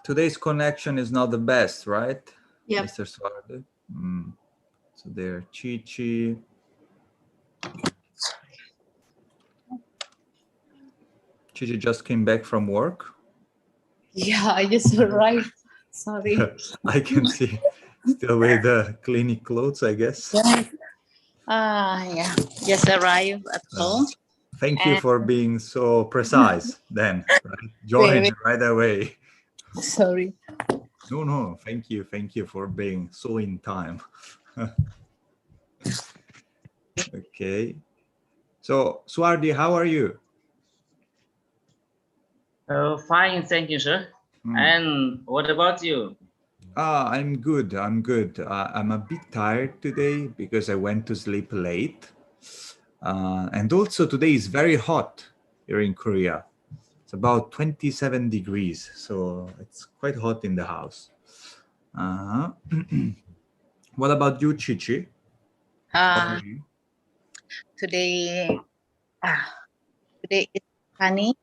Today's connection is not the best, right? Yep. Mr. Swardi? So there, Chi. Chi just came back from work. Yeah, I just arrived. Sorry. I can see still with the clinic clothes, I guess. Yeah, just arrived at home. Thank you for being so precise then, right? Join right away. Sorry. No, thank you for being so in time. Okay. So, Swardi, how are you? Fine, thank you, sir. And what about you? I'm good. I'm a bit tired today because I went to sleep late. And also today is very hot here in Korea. It's about 27 degrees, so it's quite hot in the house. What about you, Chichi? Today is sunny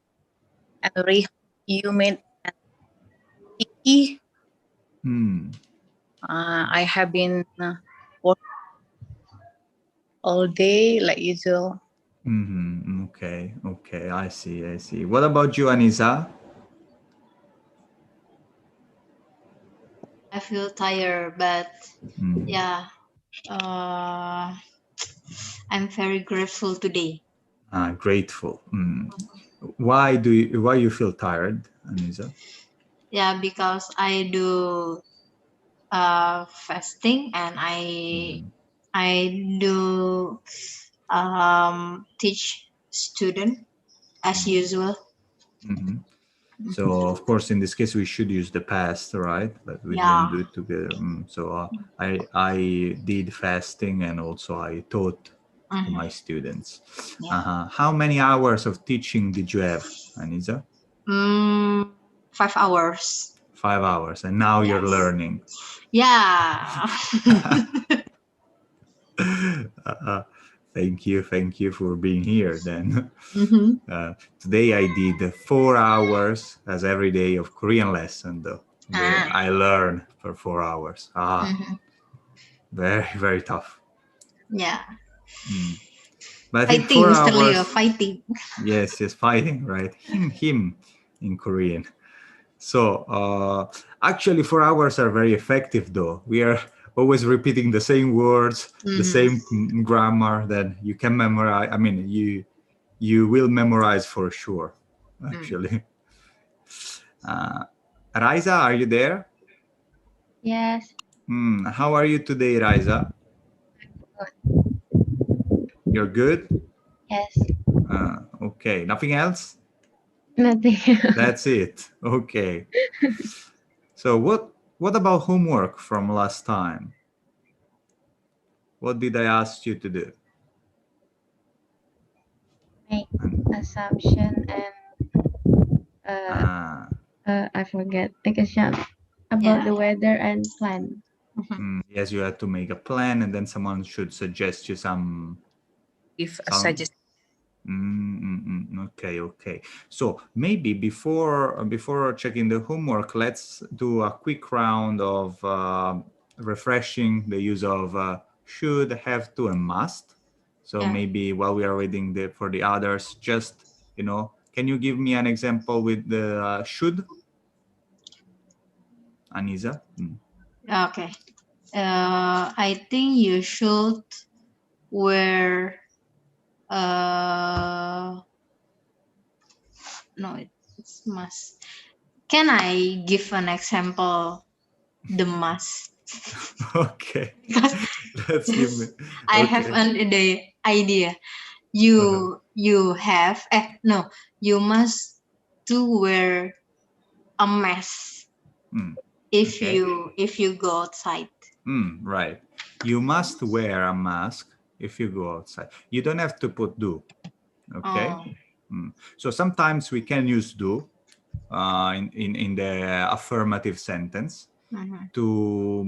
and very humid and sticky. I have been working all day like usual. Okay, I see. What about you, Anisa? I feel tired, but yeah, I'm very grateful today. Grateful. Why you feel tired, Anisa? Yeah, because I do fasting and I do teach student as usual. So of course, in this case, we should use the past, right? But we didn't do it together. So I did fasting and also I taught to my students. How many hours of teaching did you have, Anisa? 5 hours. 5 hours, and now you're learning. Yeah. Thank you for being here then. Today I did 4 hours as every day of Korean lesson though. I learned for 4 hours. Very, very tough. Yeah. But I think fighting, 4 Mr. hours. Leo, fighting. Yes, fighting, right? Him in Korean. So actually 4 hours are very effective though. We are always repeating the same words, the same grammar that you can memorize. I mean, you will memorize for sure, actually. Raisa, are you there? Yes. How are you today, Raisa? You're good? Yes. Okay, nothing else? Nothing. That's it. Okay. So what about homework from last time? What did I ask you to do? Make assumption and I forget. Take a shot about the weather and plan. Yes, you had to make a plan, and then someone should suggest you some. If a suggestion. Okay. So maybe before checking the homework, let's do a quick round of refreshing the use of should, have to, and must. So maybe while we are waiting for the others, just can you give me an example with the should, Anisa? Okay. I think you should wear no, it's must. Can I give an example? The must. Okay. Because let's give me. I have an idea. You have no. You must to wear a mask if you go outside. Right. You must wear a mask if you go outside. You don't have to put do. Okay. So sometimes we can use do in the affirmative sentence to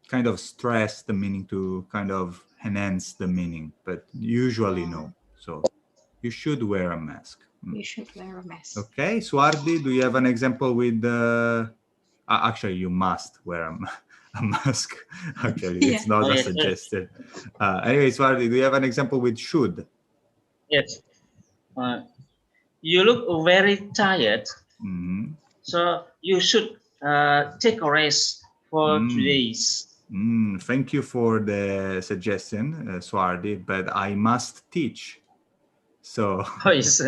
kind of stress the meaning, to kind of enhance the meaning, but usually no. So you should wear a mask. You should wear a mask. Okay. Swardi, do you have an example with Actually, you must wear a mask. Actually, it's not Oh, a yes, suggestion. Anyway, Swardi, do you have an example with should? yes. You look very tired, Mm-hmm. so you should take a rest for 2 days. Thank you for the suggestion, Swardi, but I must teach. So, Oh, yes.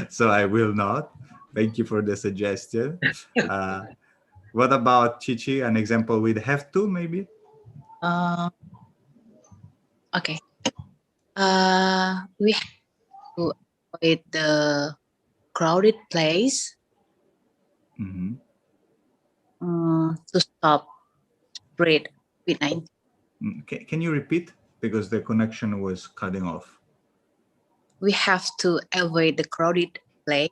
so I will not. Thank you for the suggestion. What about Chichi? An example with have to, maybe? Okay. We have to avoid the crowded place Mm-hmm. to stop spread COVID-19. Can you repeat? Because the connection was cutting off. We have to avoid the crowded place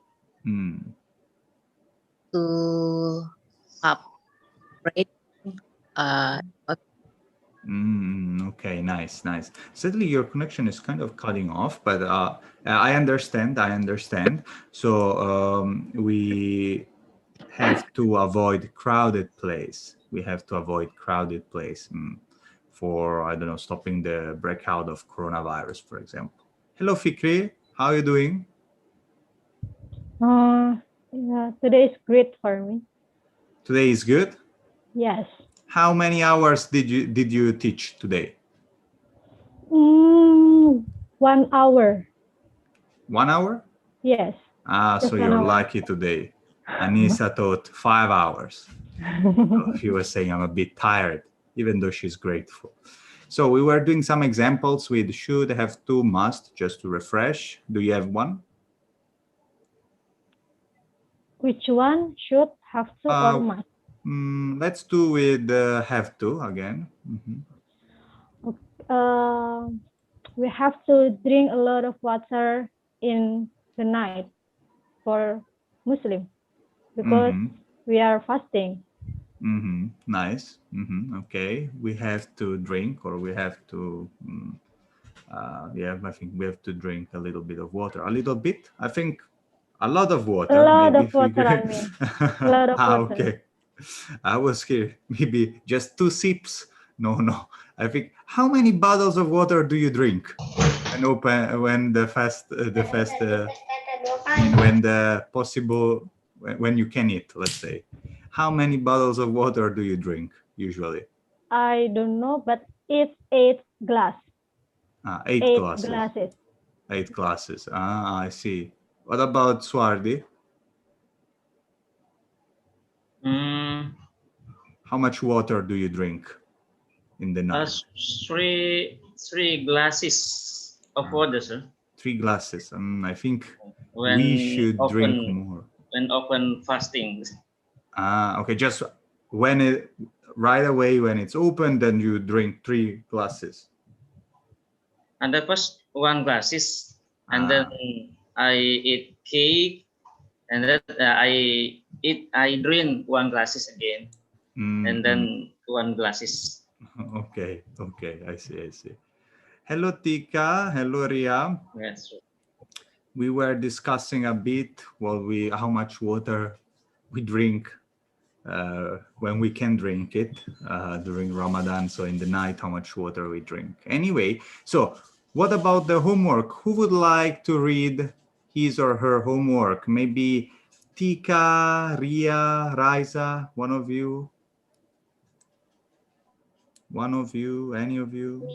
to stop spreading Okay, nice. Sadly, your connection is kind of cutting off, but I understand. So we have to avoid crowded place. For, I don't know, stopping the breakout of coronavirus, for example. Hello, Fikri. How are you doing? Yeah, today is great for me. Today is good. Yes. How many hours did you teach today? 1 hour. 1 hour? Yes. So you're lucky today. Anissa taught 5 hours. She was saying I'm a bit tired, even though she's grateful. So we were doing some examples with should, have to, must, just to refresh. Do you have one? Which one? Should, have to, or must? Let's do with have to again. We have to drink a lot of water in the night for Muslim because we are fasting. Nice. Okay, we have to drink, or we have to. I think we have to drink a little bit of water. A little bit. I think a lot of water. A lot maybe of water. I mean, a lot of water. Okay. I was here. Maybe just 2 sips. No. I think. How many bottles of water do you drink? When you can eat, let's say, how many bottles of water do you drink usually? I don't know, but it's 8 glass. 8 glasses. 8 glasses. I see. What about Swardi? How much water do you drink in the night? Three glasses of water, sir. 3 glasses. I think we should drink more. When open fasting. Okay. Just right away when it's open, then you drink 3 glasses. And the first 1 glasses, and then I eat cake, and then I drink 1 glasses again, and then 1 glasses. Okay. I see. Hello, Tika. Hello, Ria. Yes. We were discussing a bit how much water we drink when we can drink it during Ramadan. So in the night, how much water we drink. Anyway, so what about the homework? Who would like to read his or her homework? Maybe Tika, Ria, Raisa, one of you? Any of you?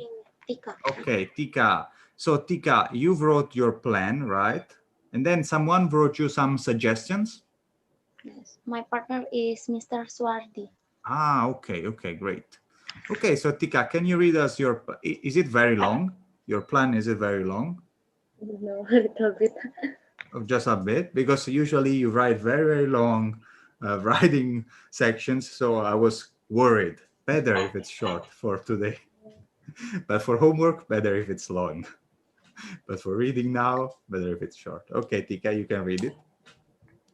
Tika. Okay, Tika. So Tika, you wrote your plan, right? And then someone wrote you some suggestions? Yes. My partner is Mr. Swardi. Okay, great. Okay, so Tika, can you read us is it very long? Your plan, is it very long? No, a little bit. Just a bit? Because usually you write very, very long writing sections, so I was worried. Better if it's short for today. But for homework, better if it's long. But for reading now, better if it's short. Okay, Tika, you can read it.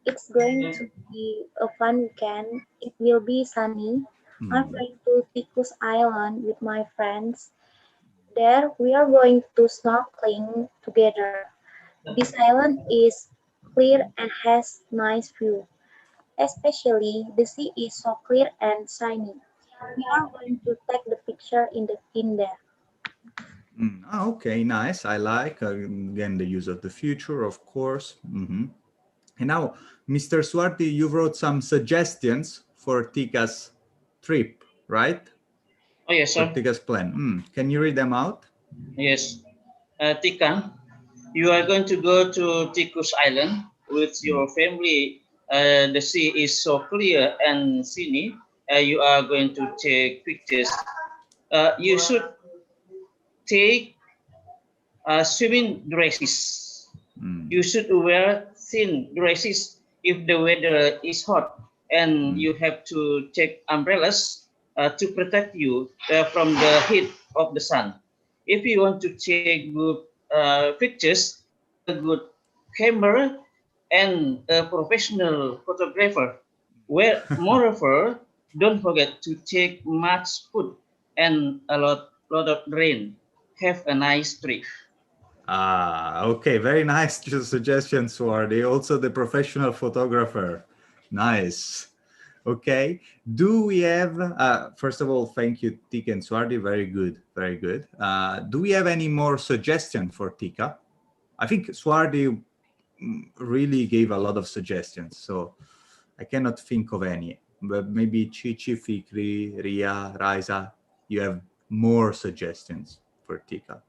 It's going to be a fun weekend. It will be sunny. I'm going to Tikus Island with my friends. There, we are going to snorkeling together. This island is clear and has nice view. Especially the sea is so clear and shiny. We are going to take the picture in there. Okay, nice. I like again the use of the future, of course. And now, Mr. Swarty, you wrote some suggestions for Tika's trip, right? Oh yes, For sir. Tika's plan. Can you read them out? Yes. Tika, you are going to go to Tikus Island with your family. The sea is so clear and shiny. You are going to take pictures. You should take swimming dresses. You should wear thin dresses if the weather is hot, and you have to take umbrellas to protect you from the heat of the sun. If you want to take good pictures, need a good camera and a professional photographer. Where, moreover, don't forget to take much food and a lot of rain. Have a nice trip. Okay, very nice suggestion, Swarty. Also the professional photographer. Nice. Okay, do we have, first of all, thank you, Tika and Swarty, very good, very good. Do we have any more suggestion for Tika? I think Swarty really gave a lot of suggestions, so I cannot think of any, but maybe Chichi, Fikri, Ria, Raisa, you have more suggestions for Tika.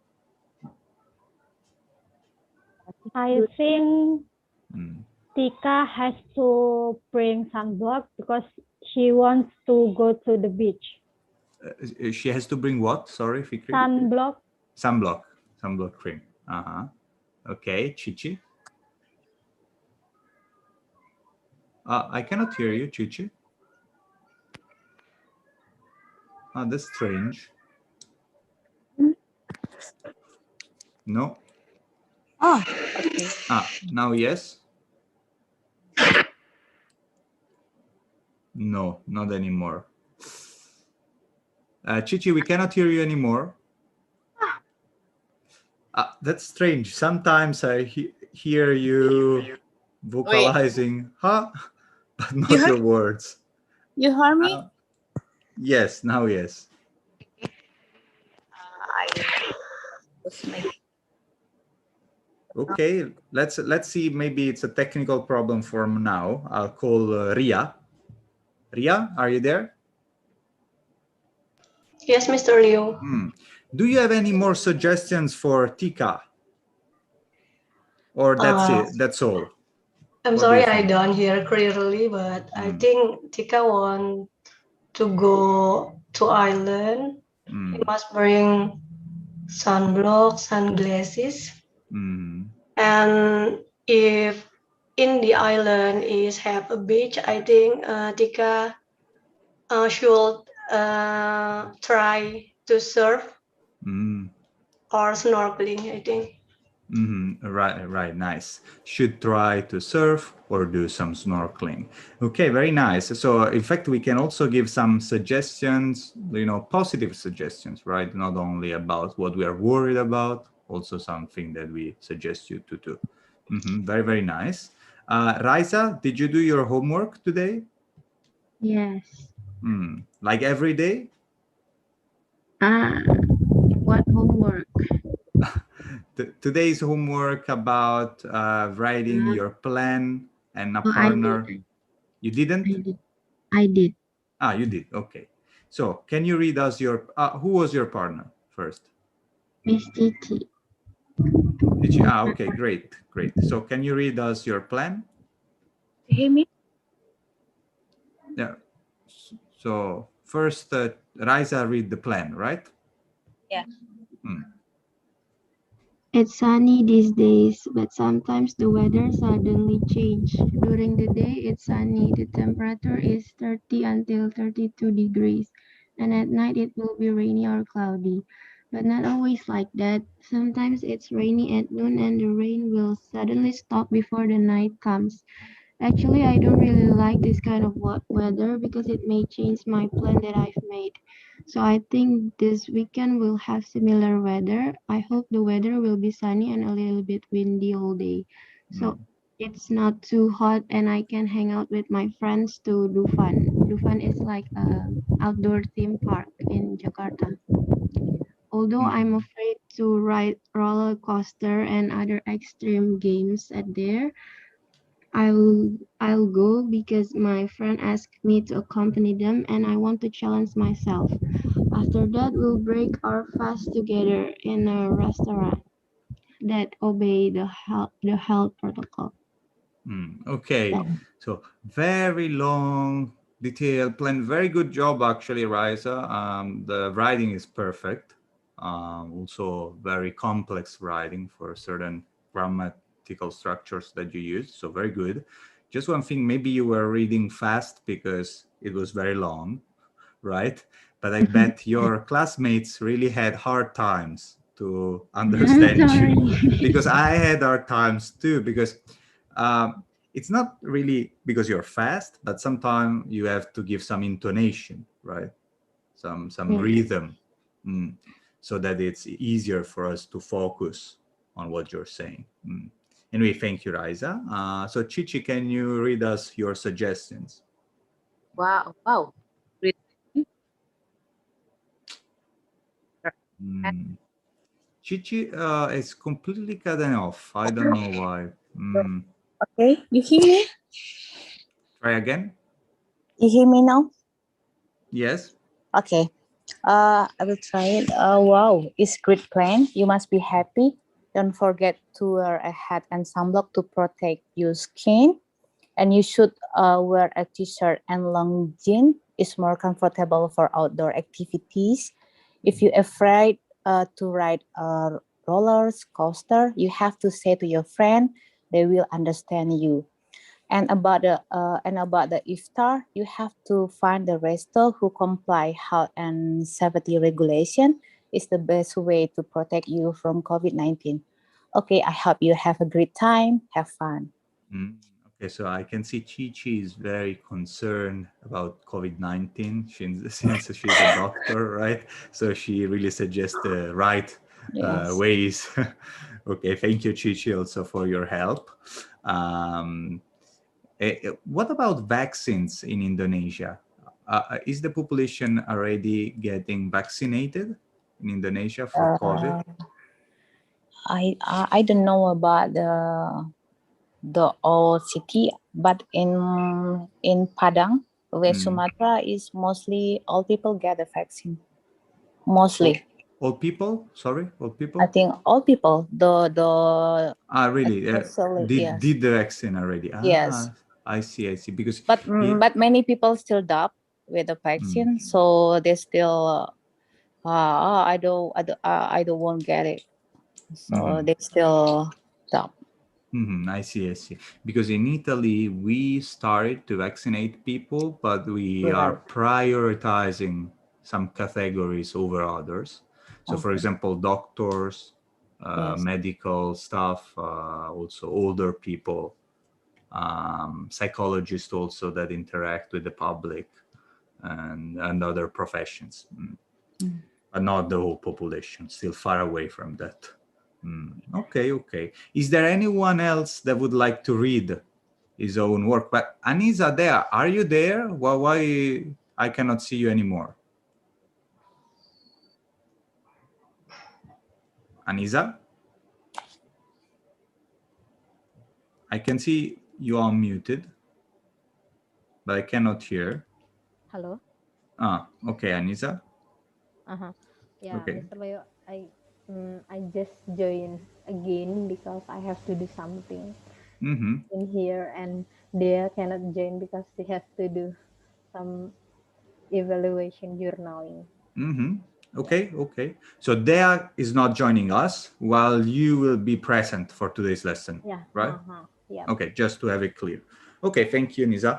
I think Tika has to bring sunblock because she wants to go to the beach. She has to bring what? Sorry, Fikri? Sunblock. Sunblock cream. Okay, Chichi. I cannot hear you, Chichi. That's strange. No. Okay. Now yes. No, not anymore. Chichi, we cannot hear you anymore. That's strange. Sometimes I hear you vocalizing, huh? But not the words. You heard me? Yes, now yes. Okay, let's see. Maybe it's a technical problem for now. I'll call Ria. Ria, are you there? Yes, Mr. Leo. Do you have any more suggestions for Tika? Or that's it? That's all? I'm sorry I don't hear clearly, but I think Tika want to go to island. He must bring sunblock, sunglasses. And if in the island is have a beach, I think Tika should try to surf or snorkeling, I think. Right, nice. Should try to surf or do some snorkeling. Okay, very nice. So in fact, we can also give some suggestions, positive suggestions, right? Not only about what we are worried about, also something that we suggest you to do. Very, very nice. Raisa, did you do your homework today? Yes. Like every day? What homework? Today's homework about writing your plan and a partner. You didn't? I did. You did. Okay. So can you read us your, who was your partner first? Miss Titi. Okay, great. So can you read us your plan? You hear me? Yeah. So first, Raisa, read the plan, right? Yeah. It's sunny these days, but sometimes the weather suddenly changes. During the day, it's sunny. The temperature is 30 until 32 degrees, and at night it will be rainy or cloudy. But not always like that. Sometimes it's rainy at noon and the rain will suddenly stop before the night comes. Actually, I don't really like this kind of weather because it may change my plan that I've made. So I think this weekend will have similar weather. I hope the weather will be sunny and a little bit windy all day. So it's not too hot and I can hang out with my friends to Dufan. Dufan is like a outdoor theme park in Jakarta. Although I'm afraid to ride roller coaster and other extreme games at there, I'll go because my friend asked me to accompany them and I want to challenge myself. After that, we'll break our fast together in a restaurant that obey the health protocol. Okay, so very long, detailed plan. Very good job, actually, Raisa. The writing is perfect. Also, very complex writing for certain grammatical structures that you use. So very good. Just one thing, maybe you were reading fast because it was very long, right? But I bet your classmates really had hard times to understand you, because I had hard times too, because it's not really because you're fast, but sometimes you have to give some intonation, right? Some rhythm, so that it's easier for us to focus on what you're saying. Anyway, thank you, Raisa. So Chichi, can you read us your suggestions? Wow. Great. Chichi is completely cutting off. I don't know why. Okay, you hear me? Try again. You hear me now? Yes. Okay. I will try it. Wow, it's great plan. You must be happy. Don't forget to wear a hat and sunblock to protect your skin. And you should wear a t-shirt and long jean. It's more comfortable for outdoor activities. If you're afraid to ride a roller coaster, you have to say to your friend, they will understand you. And about the iftar, you have to find the restaurant who comply health and safety regulation. Is the best way to protect you from COVID-19. Okay, I hope you have a great time. Have fun. Okay, so I can see Chi is very concerned about COVID-19 since she's a doctor, right? So she really suggests the right ways. Okay, thank you, Chi, also for your help. What about vaccines in Indonesia? Is the population already getting vaccinated in Indonesia for COVID? I don't know about the old city, but in Padang, where Sumatra is mostly all people get the vaccine. Mostly. Old people? Sorry, old people? I think all people. Really? Yes. Did the vaccine already? Yes. I see. Because But many people still doubt with the vaccine, so they still I don't want get it. So they still doubt. I see. Because in Italy, we started to vaccinate people, but we are prioritizing some categories over others. So, for example, doctors, medical staff, also older people, psychologists also that interact with the public, and other professions. But not the whole population, still far away from that. Okay. Is there anyone else that would like to read his own work? But Anisa, are you there? Why I cannot see you anymore? Anisa? I can see you are muted, but I cannot hear. Hello. Okay, Anisa. Yeah, Okay. Mr. Leo, I just join again because I have to do something in here, and they cannot join because they have to do some evaluation journaling. Okay. So Dea is not joining us while you will be present for today's lesson, right? Yeah. Okay, just to have it clear. Okay, thank you, Nisa.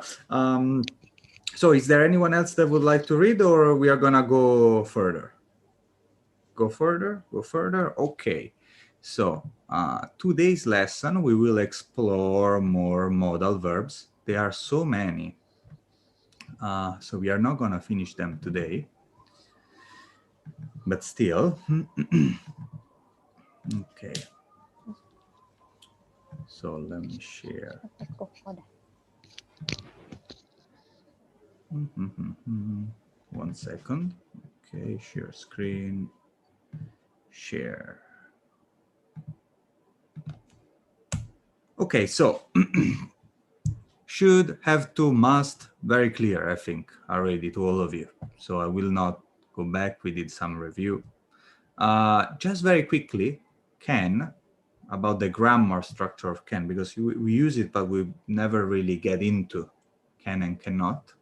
So is there anyone else that would like to read, or we are gonna go further? Go further. Okay. So today's lesson, we will explore more modal verbs. There are so many. So we are not gonna finish them today. But still, okay. So let me share. One second. Okay, share screen, share. Okay, so should have to must very clear, I think, already to all of you. So I will not go back. We did some review. Just very quickly, can, about the grammar structure of can, because we use it, but we never really get into can and cannot.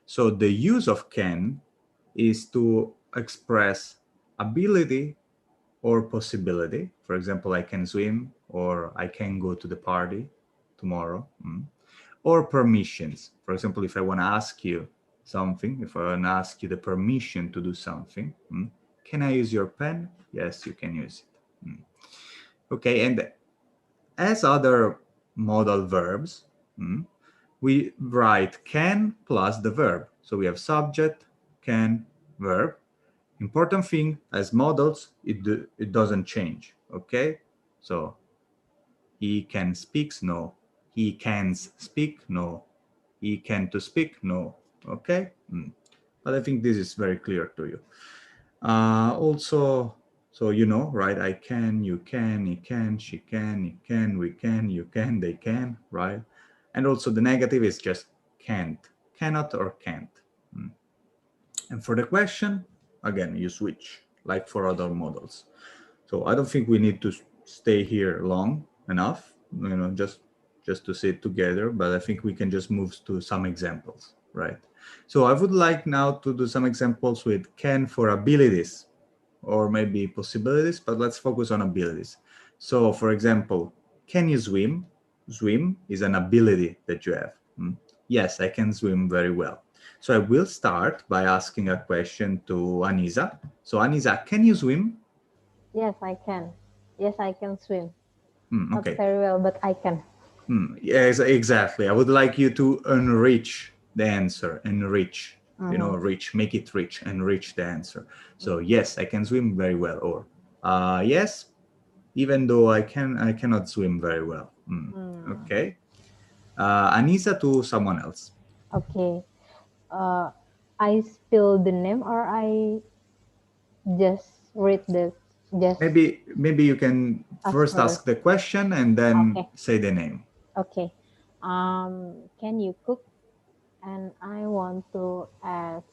So the use of can is to express ability or possibility. For example, I can swim, or I can go to the party tomorrow. Or permissions. For example, if I want to ask you something, if I want to ask you the permission to do something, can I use your pen? Yes, you can use it. Okay, and as other modal verbs, we write can plus the verb. So we have subject, can, verb. Important thing, as modals, it doesn't change, okay? So he can speaks, no. He can speak, no. He can to speak, no. Okay? But I think this is very clear to you. Also, so you know, right? I can, you can, he can, she can, he can, we can, you can, they can, right? And also the negative is just can't, cannot or can't. And for the question, again, you switch like for other models. So I don't think we need to stay here long enough, you know, just to sit together, but I think we can just move to some examples, right? So I would like now to do some examples with can for abilities or maybe possibilities, but let's focus on abilities. So for example, can you swim? Swim is an ability that you have. Yes, I can swim very well. So I will start by asking a question to Anisa. So Anisa, can you swim? Yes, I can. Yes, I can swim. Okay. Not very well, but I can. Yes, exactly. I would like you to enrich the answer. Enrich, you know, rich, make it rich, enrich the answer. So yes, I can swim very well. Or yes, even though I cannot swim very well. Okay. Anisa to someone else. Okay. I spill the name, or I just read the just. Maybe you can first ask the question and then say the name. Okay. Can you cook? And I want to ask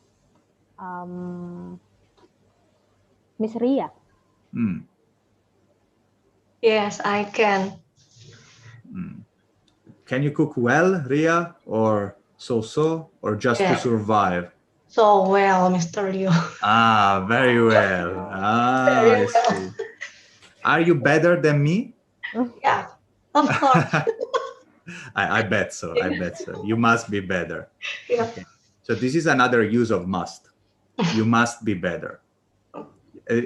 Miss Ria. Yes, I can. Can you cook well, Ria, or so-so, or just to survive? So well, Mr. Leo. Very well. Very I well. see. Are you better than me? Yeah, of course. I bet so. I bet so. You must be better. Yeah. Okay. So this is another use of must. You must be better.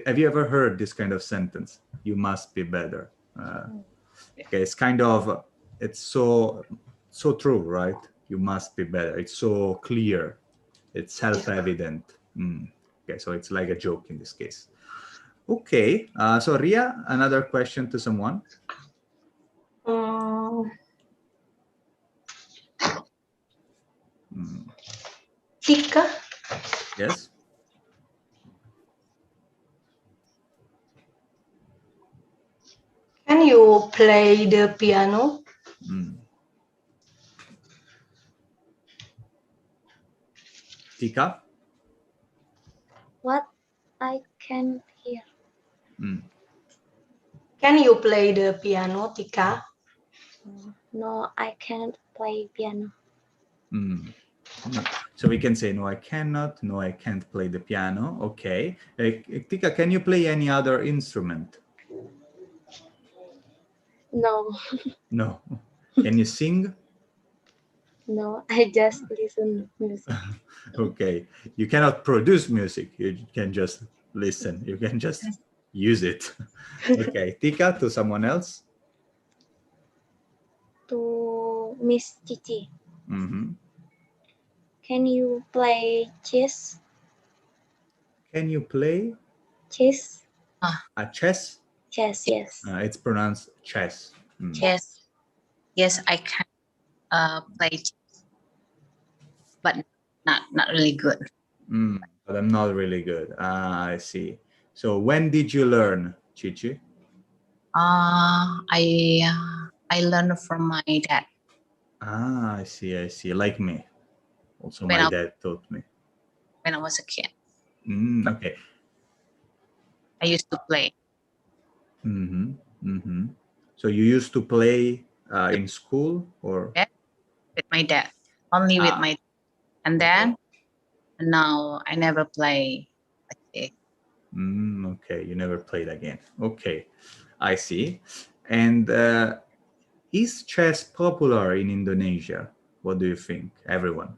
Have you ever heard this kind of sentence? You must be better. Okay, it's kind of, it's so true, right? You must be better. It's so clear. It's self-evident. Okay, so it's like a joke in this case. Okay, so Ria, another question to someone. Tika? Yes. Can you play the piano? Tika? What? I can't hear. Can you play the piano, Tika? No, I can't play piano. No. So we can say, no, I cannot. No, I can't play the piano. Okay. Tika, can you play any other instrument? No. No. Can you sing? No, I just listen music. Okay. You cannot produce music. You can just listen. You can just use it. Okay. Tika, to someone else. To Miss Cici. Can you play chess? Can you play? Chess. Chess? Chess, yes. It's pronounced chess. Chess. Yes, I can play chess, but not really good. But I'm not really good. I see. So when did you learn, Chichi? I learned from my dad I see. I see. Like me. Also, when my dad taught me. I was a kid. Okay. I used to play. So you used to play in school or? Yeah, with my dad, only with my dad. And then now I never play. Okay. Okay, you never played again. Okay, I see. And is chess popular in Indonesia? What do you think, everyone?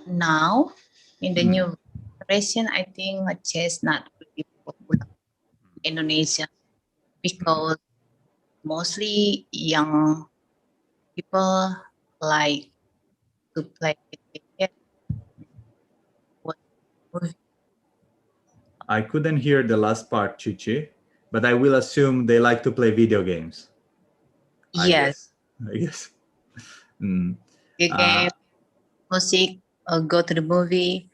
Now, in the new generation, I think chess not really popular in Indonesia because mostly young people like to play cricket. I couldn't hear the last part, Chichi, but I will assume they like to play video games. Yes. I guess. Video game, music, or go to the movie.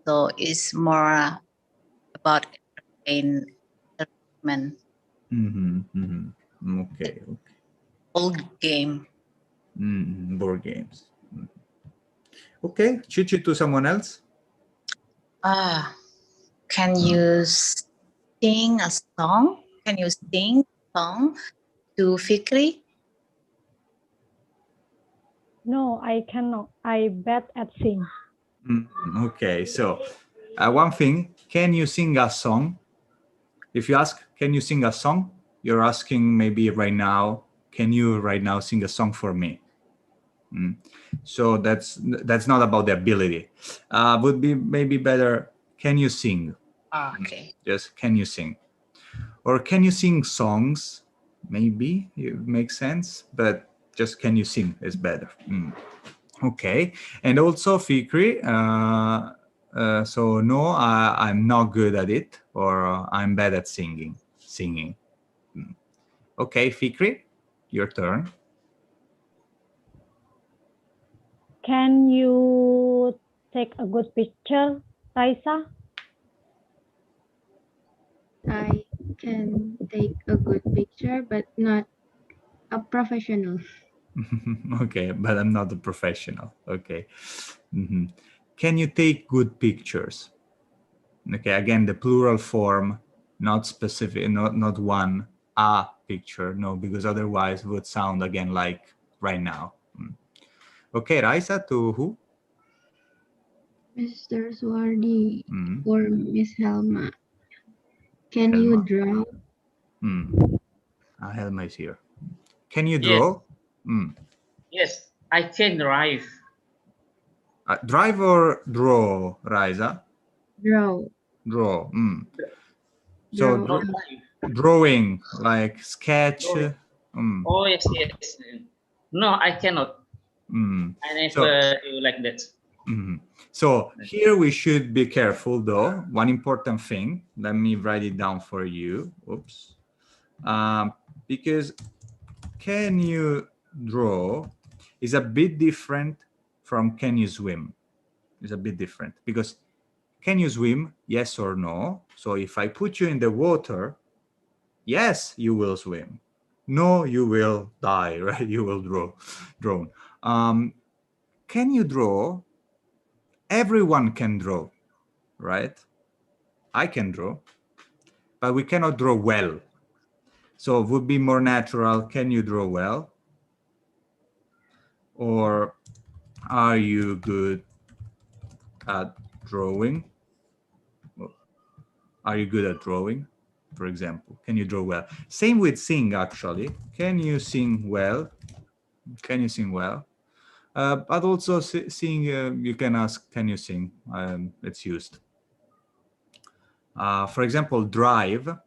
So it's more about entertainment. Okay. Old game. Board games. Okay, Chichi to someone else. Can you sing a song? Can you sing a song to Fikri? No, I cannot. I bad at sing. Okay, so one thing, can you sing a song? If you ask, can you sing a song? You're asking maybe right now, can you right now sing a song for me? So that's not about the ability. Would be maybe better, can you sing? Okay. Just can you sing? Or can you sing songs? Maybe it makes sense, but just can you sing is better. Okay, and also Fikri, so no, I'm not good at it, or I'm bad at singing. Okay, Fikri, your turn. Can you take a good picture, Raisa? I can take a good picture, but not a professional. Okay, but I'm not a professional. Okay. Can you take good pictures? Okay, again, the plural form, not specific, not one, a picture. No, because otherwise it would sound again like right now. Okay, Raisa, to who? Mr. Swardi or Miss Helma. Can Helma. you draw? Helma is here. Can you draw? Yes, I can drive. Drive or draw, Raisa? Draw. Draw. So Draw. drawing, like sketch. Oh yes, yes. No, I cannot. I never do like that. So here we should be careful though. One important thing, let me write it down for you. Oops. Because can you draw is a bit different from can you swim. It's a bit different because can you swim? Yes or no. So if I put you in the water, yes, you will swim. No, you will die, right? You will drown. Can you draw? Everyone can draw, right? I can draw, but we cannot draw well. So it would be more natural, can you draw well? Or are you good at drawing? Are you good at drawing? For example, can you draw well? Same with sing, actually. Can you sing well? Can you sing well? But also sing, you can ask, can you sing? It's used. For example, drive,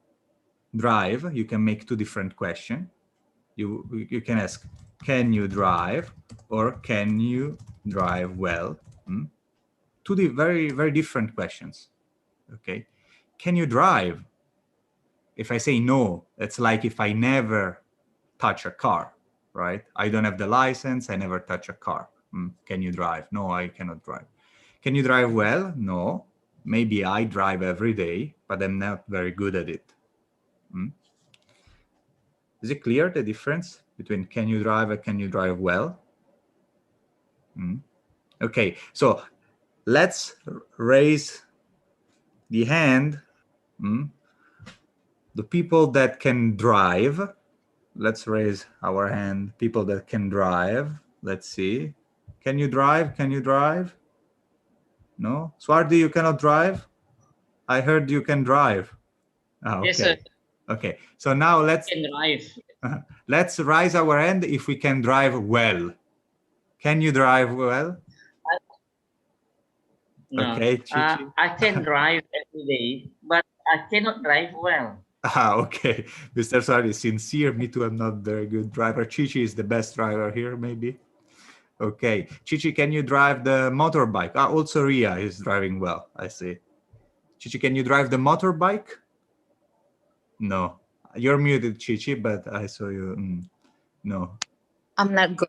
you can make two different questions. You can ask, can you drive? Or can you drive well? Two very, very different questions. Okay. Can you drive? If I say no, it's like if I never touch a car, right? I don't have the license. I never touch a car. Can you drive? No, I cannot drive. Can you drive well? No. Maybe I drive every day, but I'm not very good at it. Is it clear, the difference between can you drive and can you drive well? Okay, so let's raise the hand. The people that can drive. Let's raise our hand. People that can drive. Let's see. Can you drive? Can you drive? No? Swardi, you cannot drive? I heard you can drive. Ah, okay. Yes, sir. Okay. So now let's Can drive. let's raise our hand if we can drive well. Can you drive well? No. Okay, Chichi. I can drive every day, but I cannot drive well. Ah, okay. Mr. Swardi, sincere. Me too. I'm not very good driver. Chichi is the best driver here, maybe. Okay. Chichi, can you drive the motorbike? Ah, also Ria is driving well, I see. Chichi, can you drive the motorbike? No. You're muted, Chichi, but I saw you. No. I'm not good.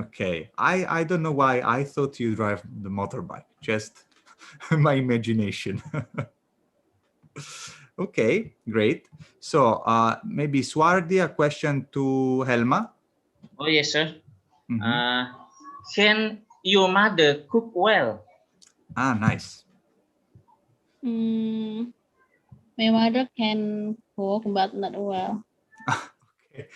Okay. I don't know why I thought you drive the motorbike. Just my imagination. Okay, great. So maybe Swardi, a question to Helma. Oh, yes, sir. Can your mother cook well? Ah, nice. My mother can cook, but not well. Okay.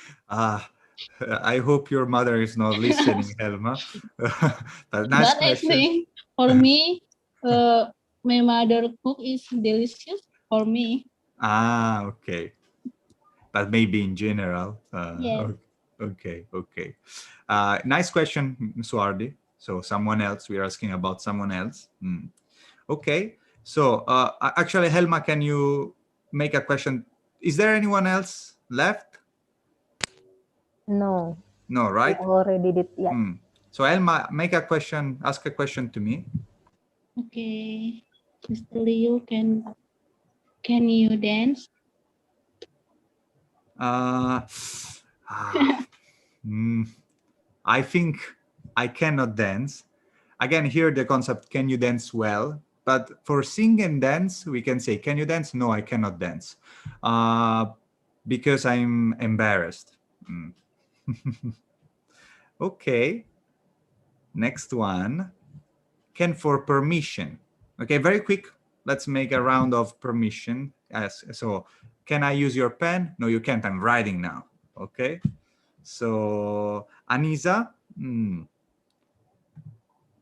I hope your mother is not listening, Helma. But nice But I question. think for me, my mother cook is delicious for me. Ah, okay. But maybe in general. Yes. Okay. Nice question, Swardi. So someone else, we're asking about someone else. Okay. So actually, Helma, can you make a question? Is there anyone else left? No. No, right? I already did, yeah. So Helma, make a question, ask a question to me. Okay. Mr. Leo, can you dance? I think I cannot dance. Again, here the concept, can you dance well? But for sing and dance, we can say, can you dance? No, I cannot dance. Because I'm embarrassed. Okay. Next one. Can for permission. Okay, very quick. Let's make a round of permission. So, can I use your pen? No, you can't. I'm writing now. Okay. So, Anisa,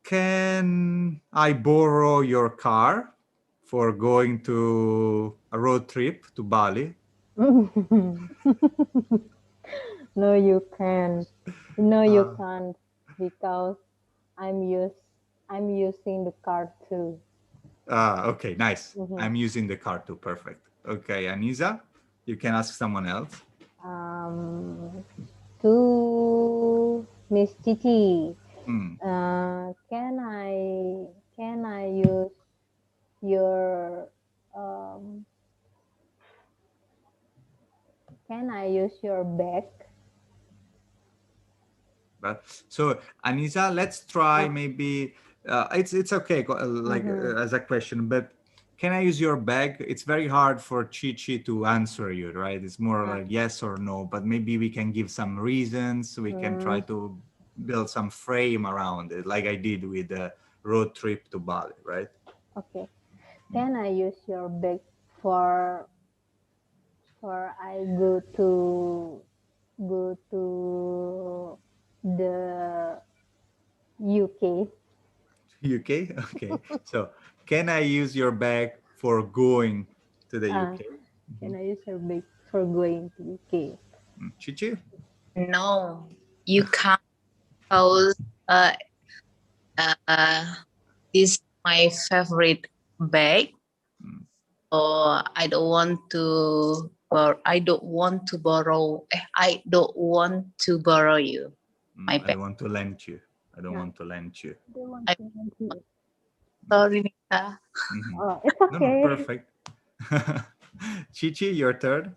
can I borrow your car for going to a road trip to Bali? No, you can't. No, you can't, because I'm using the car too. Okay, nice. I'm using the car too. Perfect. Okay, Anisa, you can ask someone else. To Miss Chichi, can I use your bag? But so Anisa, let's try maybe it's okay like as a question, but can I use your bag? It's very hard for Chichi to answer you, right? It's more like yes or no, but maybe we can give some reasons. We can try to build some frame around it, like I did with the road trip to Bali, right? Okay. Can I use your bag for I go to the UK? UK? Okay. So can I use your bag for going to the UK? Can I use your bag for going to UK? Chichi? No, you can't. Because this is my favorite bag. So I don't want to borrow you. I don't want to lend you. I don't want to lend you. Sorry, Nita. It's okay. No, perfect. Chichi, your turn.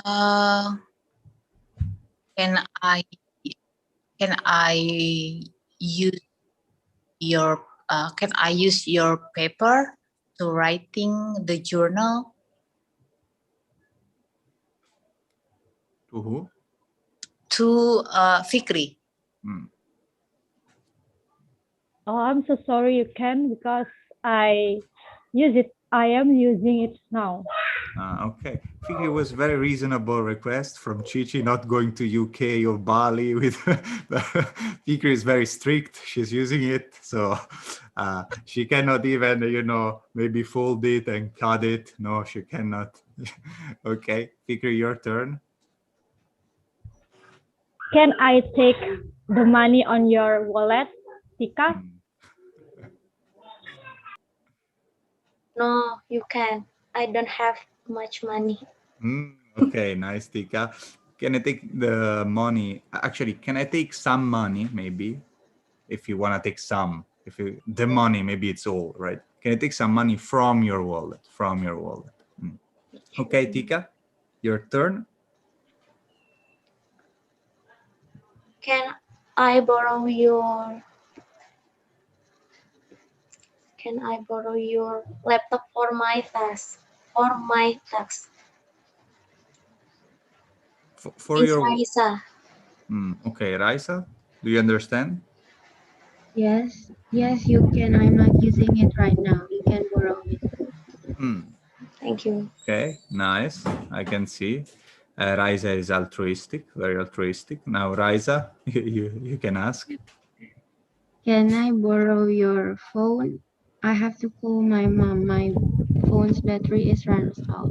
Can I use your can I use your paper to writing the journal? To who? To Fikri. Oh, I'm so sorry you can because I am using it now. Okay. I think it was very reasonable request from Chichi, not going to UK or Bali with Fikri is very strict. She's using it. So she cannot even, maybe fold it and cut it. No, she cannot. Okay. Fikri, your turn. Can I take the money on your wallet, Tika? No, you can. I don't have much money. Okay, nice, Tika. Can I take the money? Actually, can I take some money, maybe? If you want to take some, the money, maybe it's all, right? Can I take some money from your wallet? Okay, Tika, your turn. Can I borrow your laptop for my task? For Miss your Raisa. Okay, Raisa, do you understand? Yes, you can. I'm not using it right now. You can borrow it. Thank you. Okay, nice. I can see. Raisa is altruistic, very altruistic. Now, Raisa, you can ask. Can I borrow your phone? I have to call my mom. My phone's battery is runs out.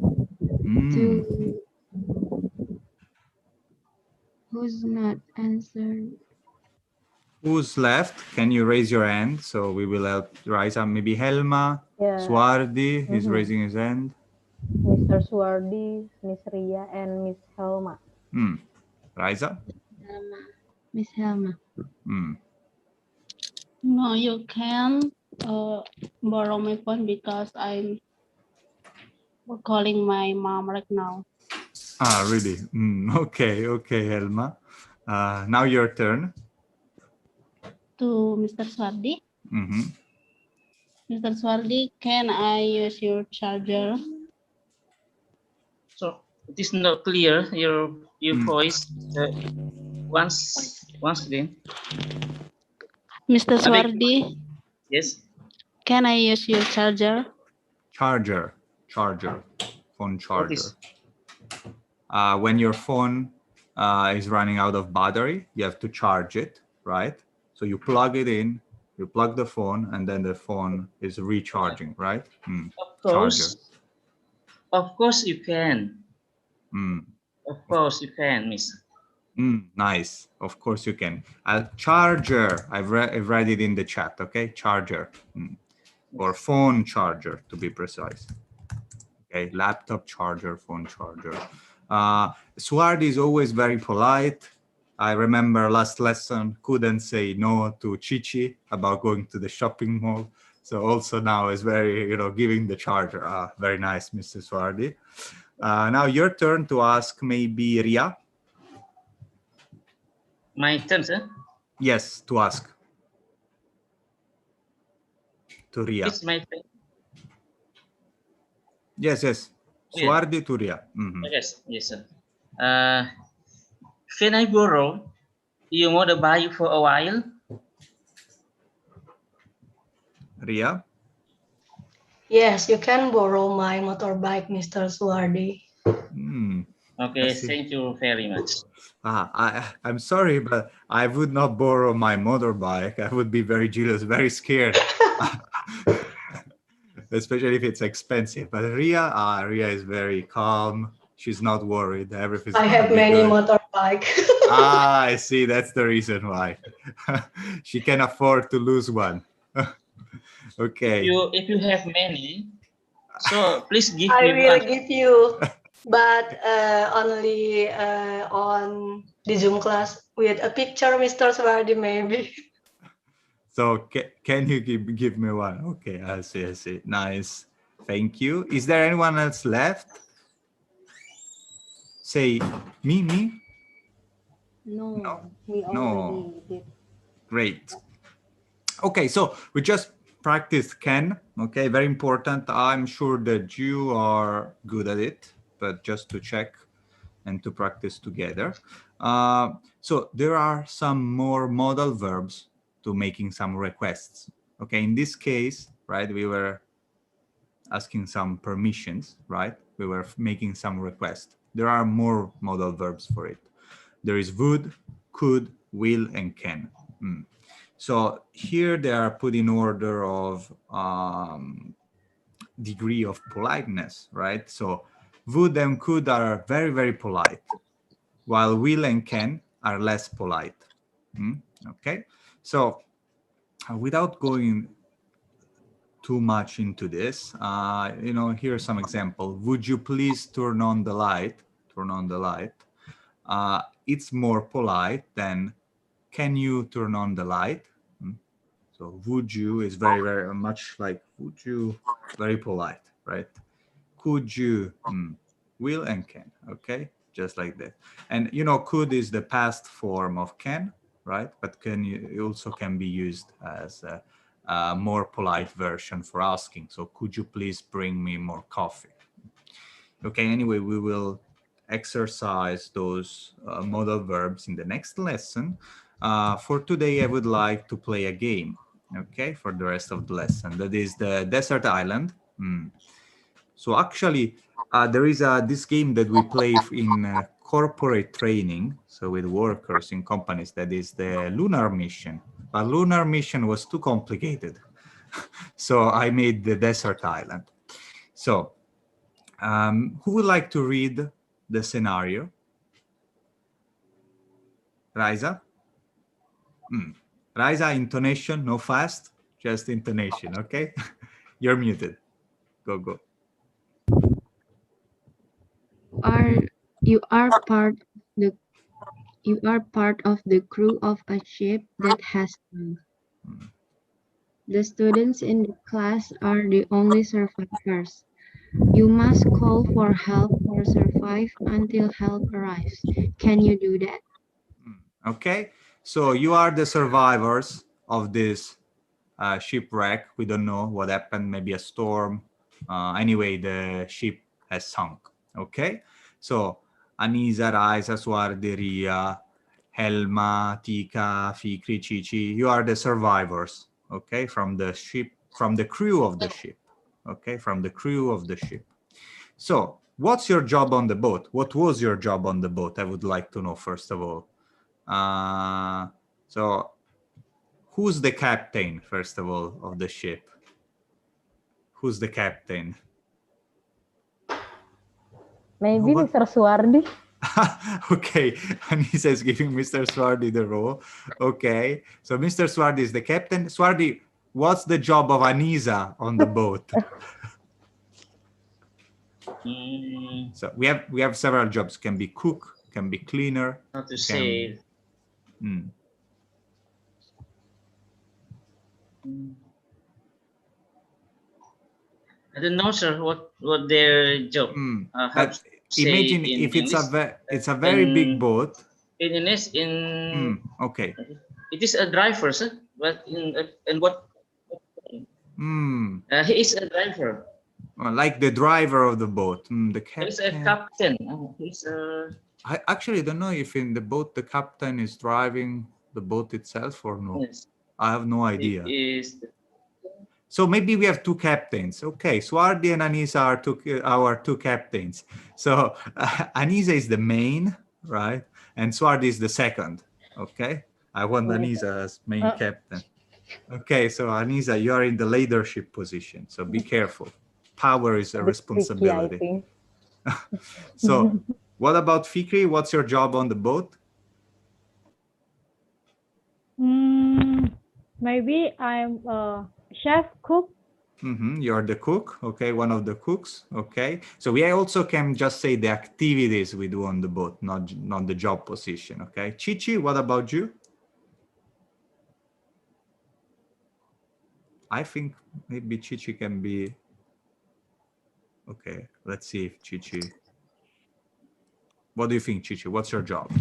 Who's not answering? Who's left? Can you raise your hand so we will help Raisa? Maybe Helma, Swardi is raising his hand. Mr. Swardi, Miss Ria, and Miss Helma. Raisa? Miss Helma. No, you can borrow my phone because I'm calling my mom right now. Ah, really? Okay, Helma. Now your turn. To Mr. Swardi. Mr. Swardi, can I use your charger? So it is not clear your voice. Once again. Mr. Swardi. Yes. Can I use your charger? Charger. Phone charger. When your phone is running out of battery, you have to charge it, right? So you plug it in, you plug the phone, and then the phone is recharging, right? Of course you can. Of course you can, Miss. Nice. Of course you can. Charger. I've read it in the chat. Okay, charger or phone charger to be precise. Okay, laptop charger, phone charger. Swardi is always very polite. I remember last lesson couldn't say no to Chichi about going to the shopping mall. So also now is very, giving the charger. Very nice, Mr. Swardi. Now your turn to ask maybe Ria. My turn, sir? Yes, to ask. To Ria. It's my turn. Yes. Swardi to Ria. Yes, sir. Can I borrow your motorbike for a while? Ria? Yes, you can borrow my motorbike, Mr. Swardi. Okay, thank you very much. I'm sorry, but I would not borrow my motorbike. I would be very jealous, very scared. Especially if it's expensive. But Ria is very calm. She's not worried. Everything's I have many motorbike. I see. That's the reason why. She can afford to lose one. Okay. If you have many, so please give me I will one. give you, but only on the Zoom class with a picture, Mr. Swardi, maybe. So can you give me one? Okay, I see. Nice. Thank you. Is there anyone else left? say me? No, we No. already did. Great. Okay, so we just practiced can. Okay, very important. I'm sure that you are good at it, but just to check and to practice together. So there are some more modal verbs to making some requests. Okay, in this case, right, we were asking some permissions, right? We were making some requests. There are more modal verbs for it. There is would, could, will, and can. So here they are put in order of degree of politeness, right? So would and could are very, very polite, while will and can are less polite. Okay, so without going too much into this, here's some example. Would you please turn on the light? Turn on the light. It's more polite than can you turn on the light? So would you is very, very much like would you, very polite, right? Could you, will and can, okay? Just like that. And could is the past form of can, right? But it also can be used as a more polite version for asking. So could you please bring me more coffee? Okay, anyway, we will exercise those modal verbs in the next lesson. For today, I would like to play a game, okay, for the rest of the lesson. That is the desert island. So actually, there is this game that we play in corporate training, so with workers in companies, that is the lunar mission. But lunar mission was too complicated. So I made the desert island. So who would like to read the scenario? Raisa? Raisa, intonation, no fast, just intonation, okay? You're muted. Go. You are part of the crew of a ship that has sunk. The students in the class are the only survivors. You must call for help or survive until help arrives. Can you do that? Okay, so you are the survivors of this shipwreck. We don't know what happened, maybe a storm. Anyway, the ship has sunk. Okay, so Anisa, Raisa, Suardi, Ria, Helma, Tika, Fikri, Cici, you are the survivors, okay, from the ship, from the crew of the ship, okay, from the crew of the ship. So what's your job on the boat? What was your job on the boat? I would like to know, first of all. So who's the captain, first of all, of the ship? Who's the captain? Maybe Mr. Suardi. Okay, Anisa is giving Mr. Swardi the role. Okay, so Mr. Swardi is the captain. Swardi, what's the job of Anisa on the boat? So we have several jobs. Can be cook, can be cleaner. How to say? I don't know, sir. What their job? But imagine if it's a very big boat. In English, okay. It is a driver, sir. But in what? He is a driver. Like the driver of the boat. The captain. He's a captain. He's a. I actually don't know if in the boat the captain is driving the boat itself or no. Yes. I have no idea. Is. So maybe we have two captains. Okay, Swardi and Anisa are our two captains. So Anisa is the main, right? And Swardi is the second. Okay, I want Anisa as main captain. Okay, so Anisa, you are in the leadership position. So be careful. Power is a responsibility. Tricky, I think. So what about Fikri? What's your job on the boat? Maybe I'm a chef cook. You're the cook, okay, one of the cooks, okay. So we also can just say the activities we do on the boat, not the job position, okay. Cici, what about you? I think maybe Cici can be, okay, let's see if Cici. What do you think, Chichi? What's your job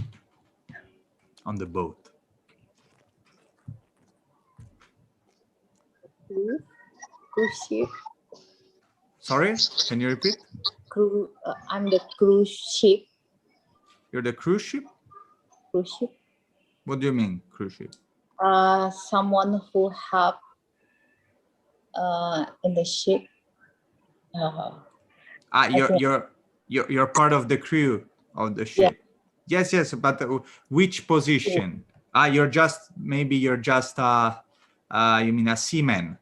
on the boat? Cruise ship. Sorry, can you repeat? Crew. I'm the cruise ship. You're the cruise ship? Cruise ship. What do you mean, cruise ship? Someone who help in the ship. You're part of the crew of the ship. Yeah. Yes, but which position? You're just you mean a seaman,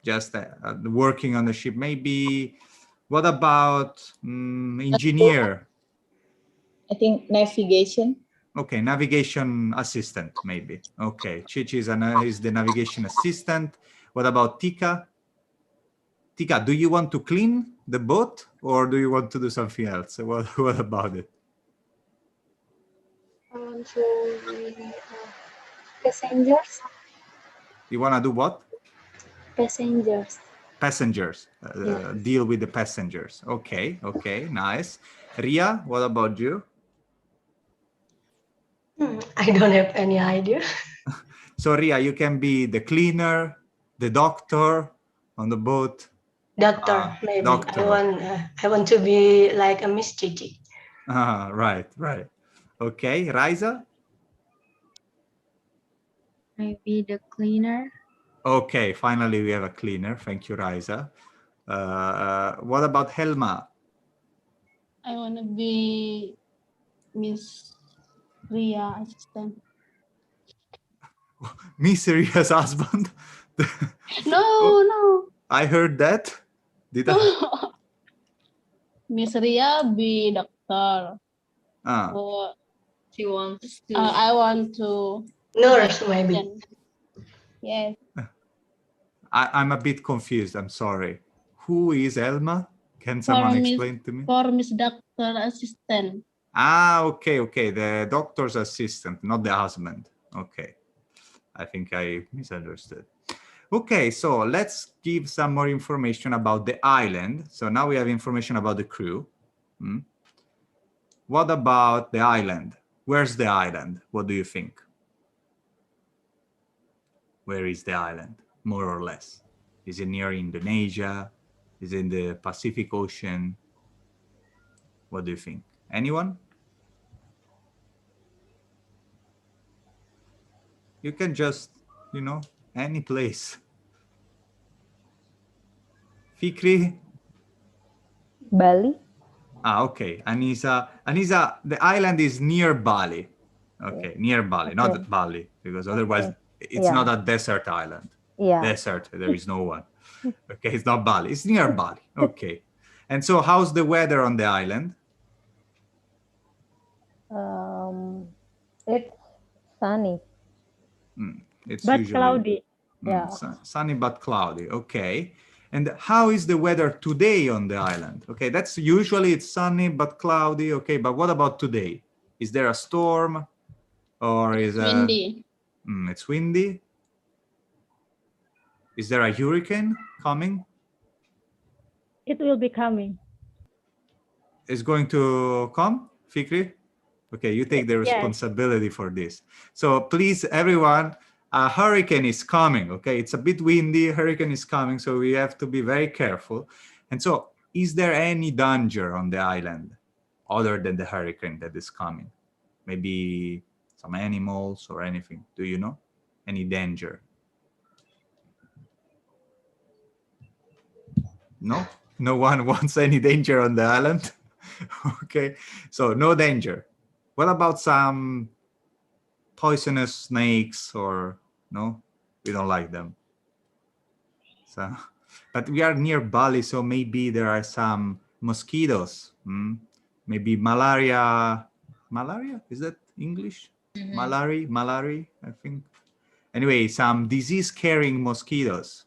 just working on the ship. Maybe. What about engineer? I think navigation. Okay, navigation assistant, maybe. Okay, Chichi is the navigation assistant. What about Tika? Tika, do you want to clean the boat or do you want to do something else? What about it? I want to passengers. You want to do what? Passengers. Passengers. Deal with the passengers. Okay, nice. Ria, what about you? I don't have any idea. So Ria, you can be the cleaner, the doctor on the boat. Doctor, maybe. Doctor. I want to be like a Miss Chichi. Right. Okay, Raisa? Maybe the cleaner. Okay, finally we have a cleaner. Thank you, Raisa. What about Helma? I want to be Miss Ria assistant. Miss Ria's husband? No. I heard that. Did I? Miss Ria be doctor. She wants to. I want to. Nurse, maybe. Yes. I'm a bit confused. I'm sorry. Who is Elma? Can someone explain to me? For Miss Doctor assistant. Okay. The doctor's assistant, not the husband. Okay. I think I misunderstood. Okay, so let's give some more information about the island. So now we have information about the crew. What about the island? Where's the island? What do you think? Where is the island, more or less? Is it near Indonesia? Is it in the Pacific Ocean? What do you think? Anyone? You can just, any place. Fikri? Bali. Okay. Anisa, the island is near Bali. Okay, near Bali, not Bali, because otherwise it's not a desert island. Desert, there is no one. Okay, it's not Bali, it's near Bali. Okay. And so how's the weather on the island? It's sunny. It's but usually cloudy. Sunny but cloudy. Okay. And how is the weather today on the island? Okay, that's usually it's sunny but cloudy. Okay, but what about today? Is there a storm or is it windy? It's windy. Is there a hurricane coming? It will be coming. Is going to come, Fikri? Okay, you take the responsibility for this. So please, everyone, a hurricane is coming, okay? It's a bit windy, hurricane is coming, so we have to be very careful. And so, is there any danger on the island other than the hurricane that is coming? Maybe some animals or anything, do you know? Any danger? No? No one wants any danger on the island? Okay, so no danger. What about some poisonous snakes or no? We don't like them. So, but we are near Bali, so maybe there are some mosquitoes. Maybe malaria. Malaria? Is that English? Malaria, I think. Anyway, some disease-carrying mosquitoes.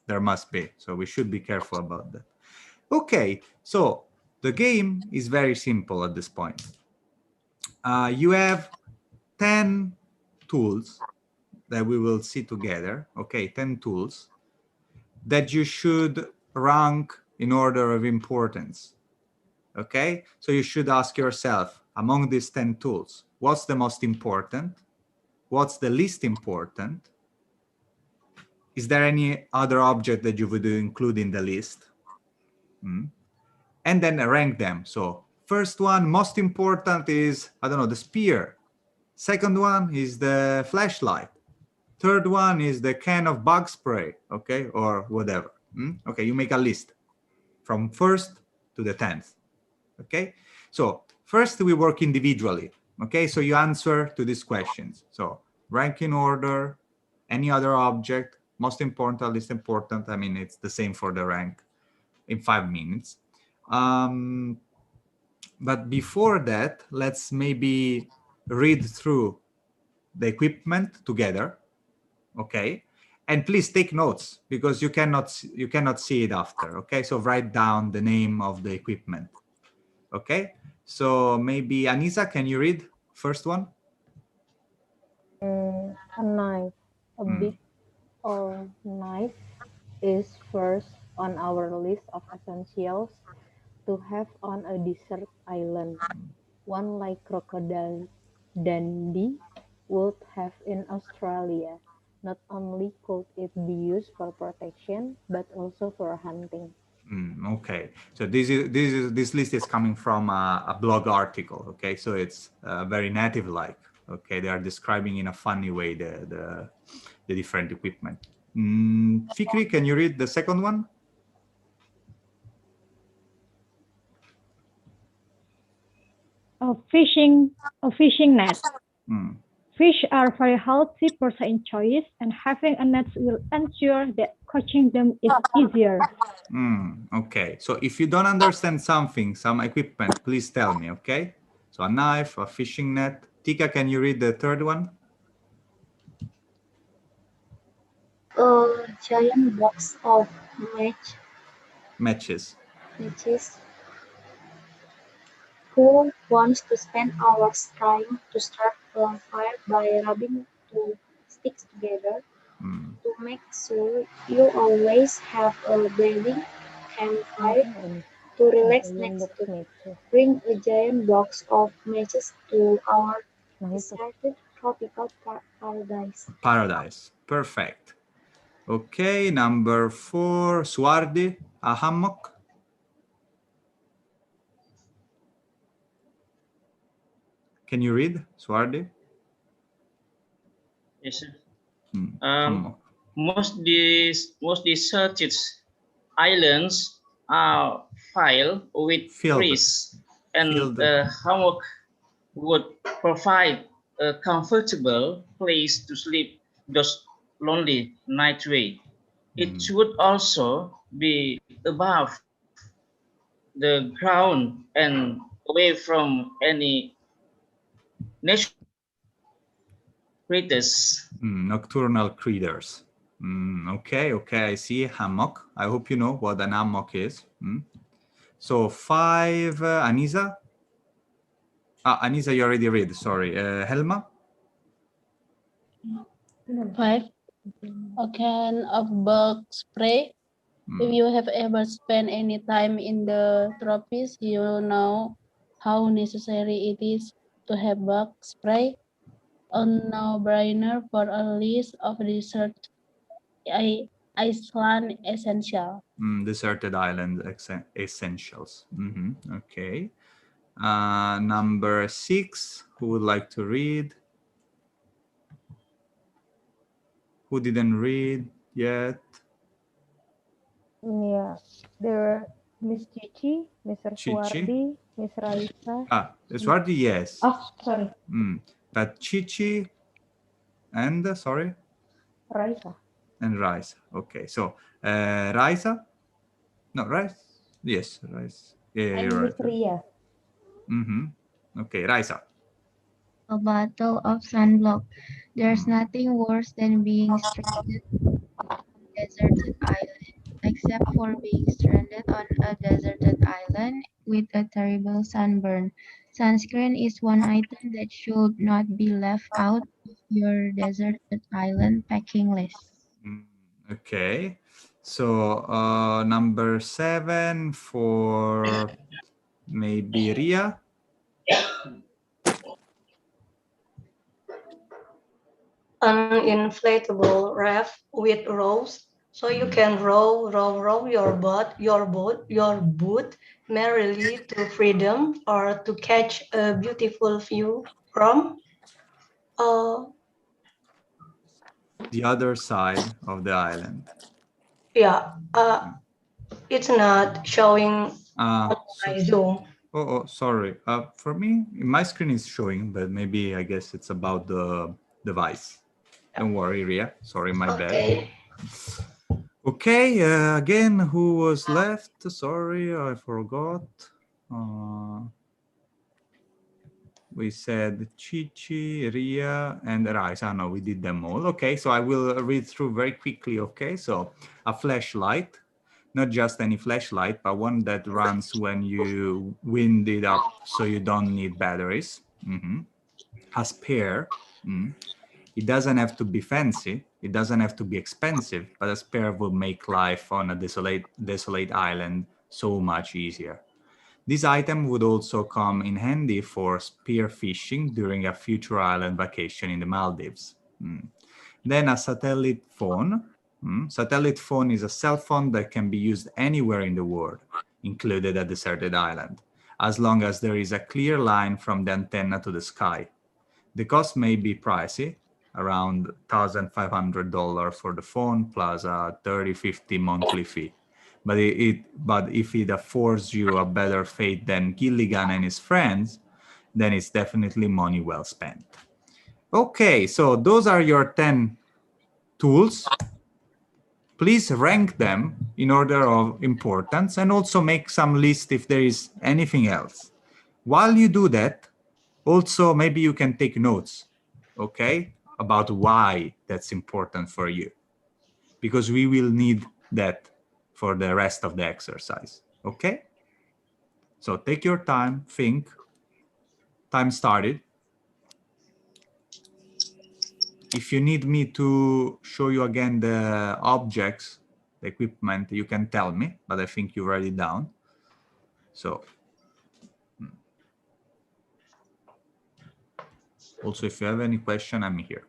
There must be. So we should be careful about that. Okay, so the game is very simple at this point. You have 10 tools that we will see together. Okay, 10 tools that you should rank in order of importance. Okay, so you should ask yourself, among these 10 tools, what's the most important? What's the least important? Is there any other object that you would include in the list? And then rank them. So first one, most important is, I don't know, the spear. Second one is the flashlight. Third one is the can of bug spray, okay, or whatever. Okay, you make a list from first to the 10th, okay? So first we work individually, okay? So you answer to these questions. So rank in order, any other object, most important, least important. I mean, it's the same for the rank in 5 minutes. But before that, let's maybe read through the equipment together, okay? And please take notes because you cannot see it after, okay? So write down the name of the equipment, okay? So maybe Anisa, can you read first one? A knife, a big or knife is first on our list of essentials to have on a desert island. One like crocodile Dundee would have in Australia. Not only could it be used for protection, but also for hunting. Okay, so this list is coming from a blog article. Okay, so it's very native-like. Okay, they are describing in a funny way the different equipment. Fikri, can you read the second one? A fishing net. Fish are very healthy protein choice, and having a net will ensure that catching them is easier. Okay, so if you don't understand something, some equipment, please tell me, okay? So a knife, a fishing net. Tika, can you read the third one? A giant box of Matches. Who wants to spend hours trying to start a fire by rubbing two sticks together? To make sure you always have a blazing campfire to relax next to bring a giant box of matches to our deserted tropical paradise. Paradise, perfect. Okay, number 4, Swardi, a hammock. Can you read, Swardi? Yes, sir. Hammock. Most deserted islands are filled with trees, and a hammock would provide a comfortable place to sleep those lonely night away. It should also be above the ground and away from any natural predators. Nocturnal critters. Okay, I see hammock. I hope you know what an hammock is. So 5, Anisa. Anisa, you already read. Sorry, Helma. 5. A can of bug spray. If you have ever spent any time in the tropics, you know how necessary it is to have bug spray. A no-brainer for a list of desert Iceland essential. Deserted island essentials. Okay. Number 6, who would like to read? Who didn't read yet? Yeah, there were Miss Chichi, Mr. Swardi, Miss Raisa. Swardi, yes. Oh, sorry. But Chichi and, sorry? Raisa. And Raisa. Okay, so Raisa? No, Raisa? Yes, Raisa. Yeah, you're right. Ria. Okay, Raisa. A bottle of sunblock. There's nothing worse than being stranded on a deserted island, except for being stranded on a deserted island with a terrible sunburn. Sunscreen is one item that should not be left out of your deserted island packing list. Okay, so number 7 for Maybe Ria? An inflatable raft with rows, so you can row your boat merrily to freedom or to catch a beautiful view from the other side of the island. Yeah, it's not showing on my Zoom. Oh, sorry. For me, my screen is showing, but maybe I guess it's about the device. Don't worry, Ria. Sorry, my bad. Okay, again, who was left? Sorry, I forgot. We said Chichi, Ria, and Raisa. No, we did them all. Okay, so I will read through very quickly. Okay, so a flashlight, not just any flashlight, but one that runs when you wind it up so you don't need batteries. A spare. It doesn't have to be fancy. It doesn't have to be expensive, but a spare will make life on a desolate island so much easier. This item would also come in handy for spear fishing during a future island vacation in the Maldives. Then a satellite phone. Satellite phone is a cell phone that can be used anywhere in the world, included a deserted island, as long as there is a clear line from the antenna to the sky. The cost may be pricey, around $1,500 for the phone plus a $30-50 monthly fee. But if it affords you a better fate than Gilligan and his friends, then it's definitely money well spent. Okay, so those are your 10 tools. Please rank them in order of importance and also make some list if there is anything else. While you do that, also maybe you can take notes, okay, about why that's important for you, because we will need that for the rest of the exercise, okay? So take your time, think. Time started. If you need me to show you again the objects, the equipment, you can tell me, but I think you write it down. So also, if you have any question, I'm here.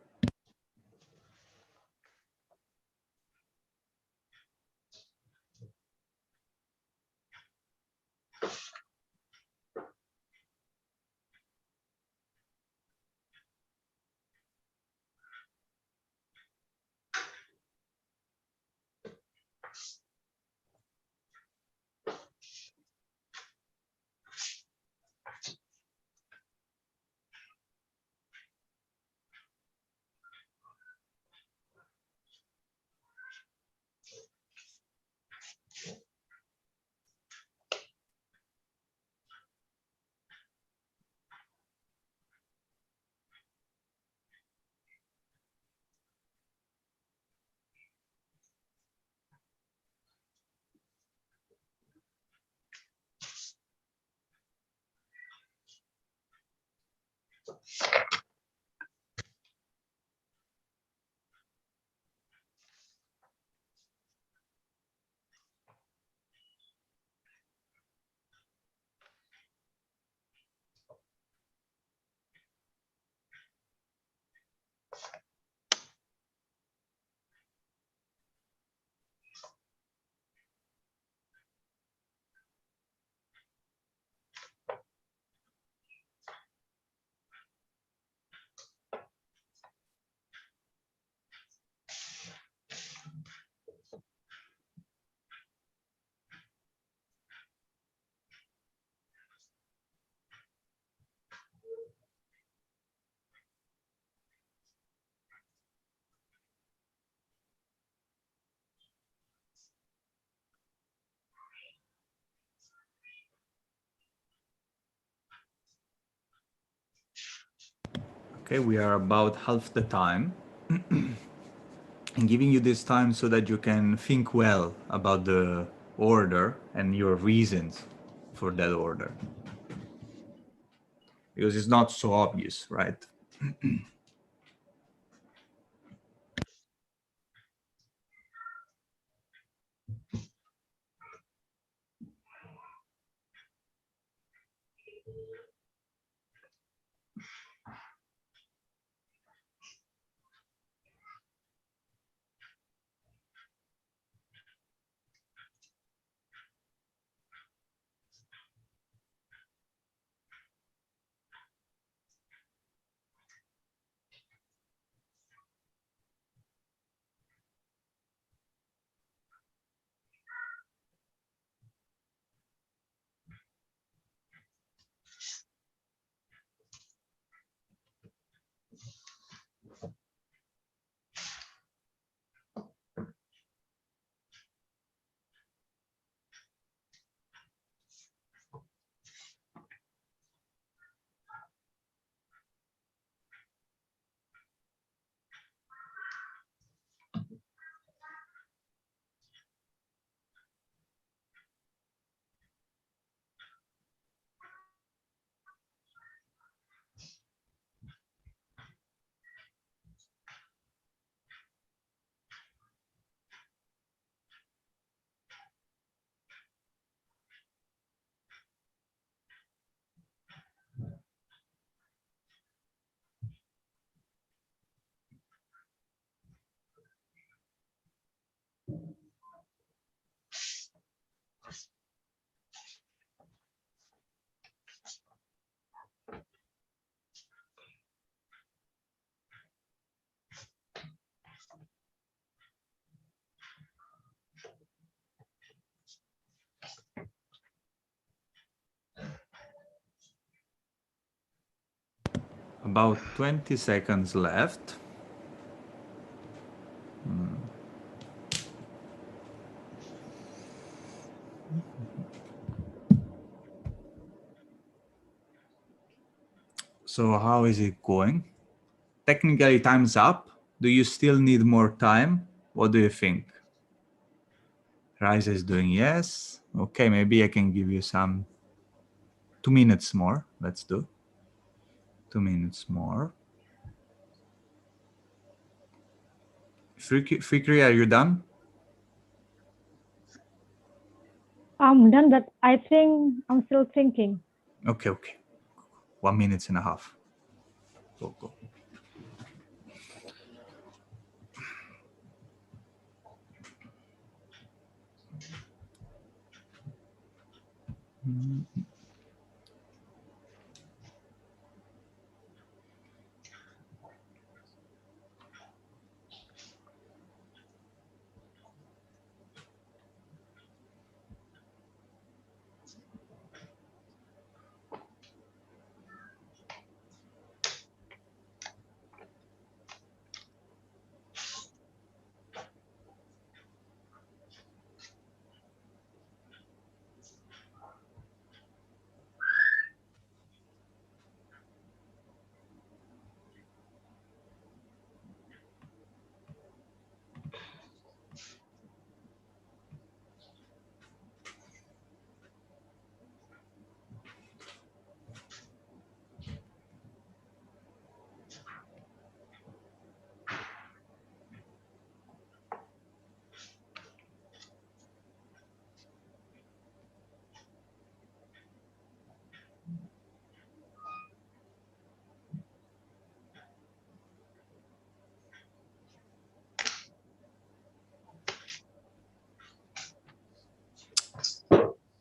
Okay, we are about half the time. And giving you this time so that you can think well about the order and your reasons for that order. Because it's not so obvious, right? About 20 seconds left. So how is it going? Technically, time's up. Do you still need more time? What do you think? Raisa is doing yes. Okay, maybe I can give you some 2 minutes more. Let's do 2 minutes more. Fikri, are you done? I'm done, but I think I'm still thinking. Okay. 1 minute and a half. Go.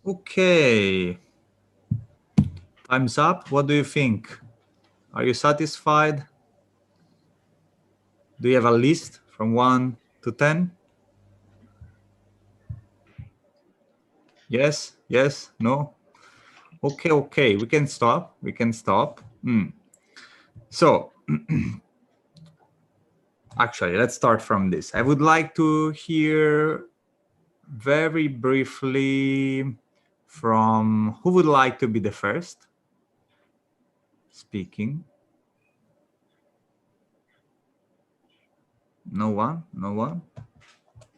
Okay. Time's up. What do you think? Are you satisfied? Do you have a list from 1 to 10? Yes, no? Okay. We can stop. So, actually, let's start from this. I would like to hear very briefly from who would like to be the first speaking. No one?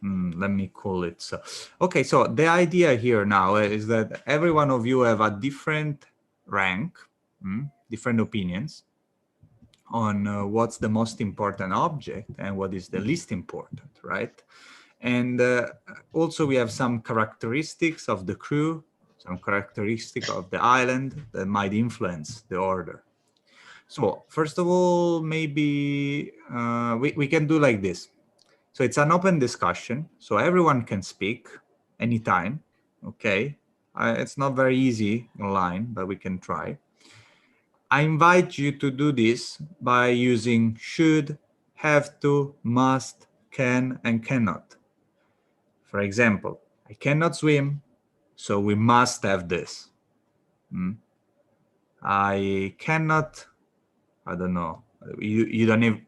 Let me call it. So, okay, so the idea here now is that every one of you have a different rank, different opinions on what's the most important object and what is the least important, right? And also we have some characteristics of the crew, some characteristic of the island that might influence the order. So first of all, maybe we can do like this. So it's an open discussion, so everyone can speak anytime, okay? It's not very easy online, but we can try. I invite you to do this by using should, have to, must, can, and cannot. For example, I cannot swim, so we must have this. I cannot, I don't know, you don't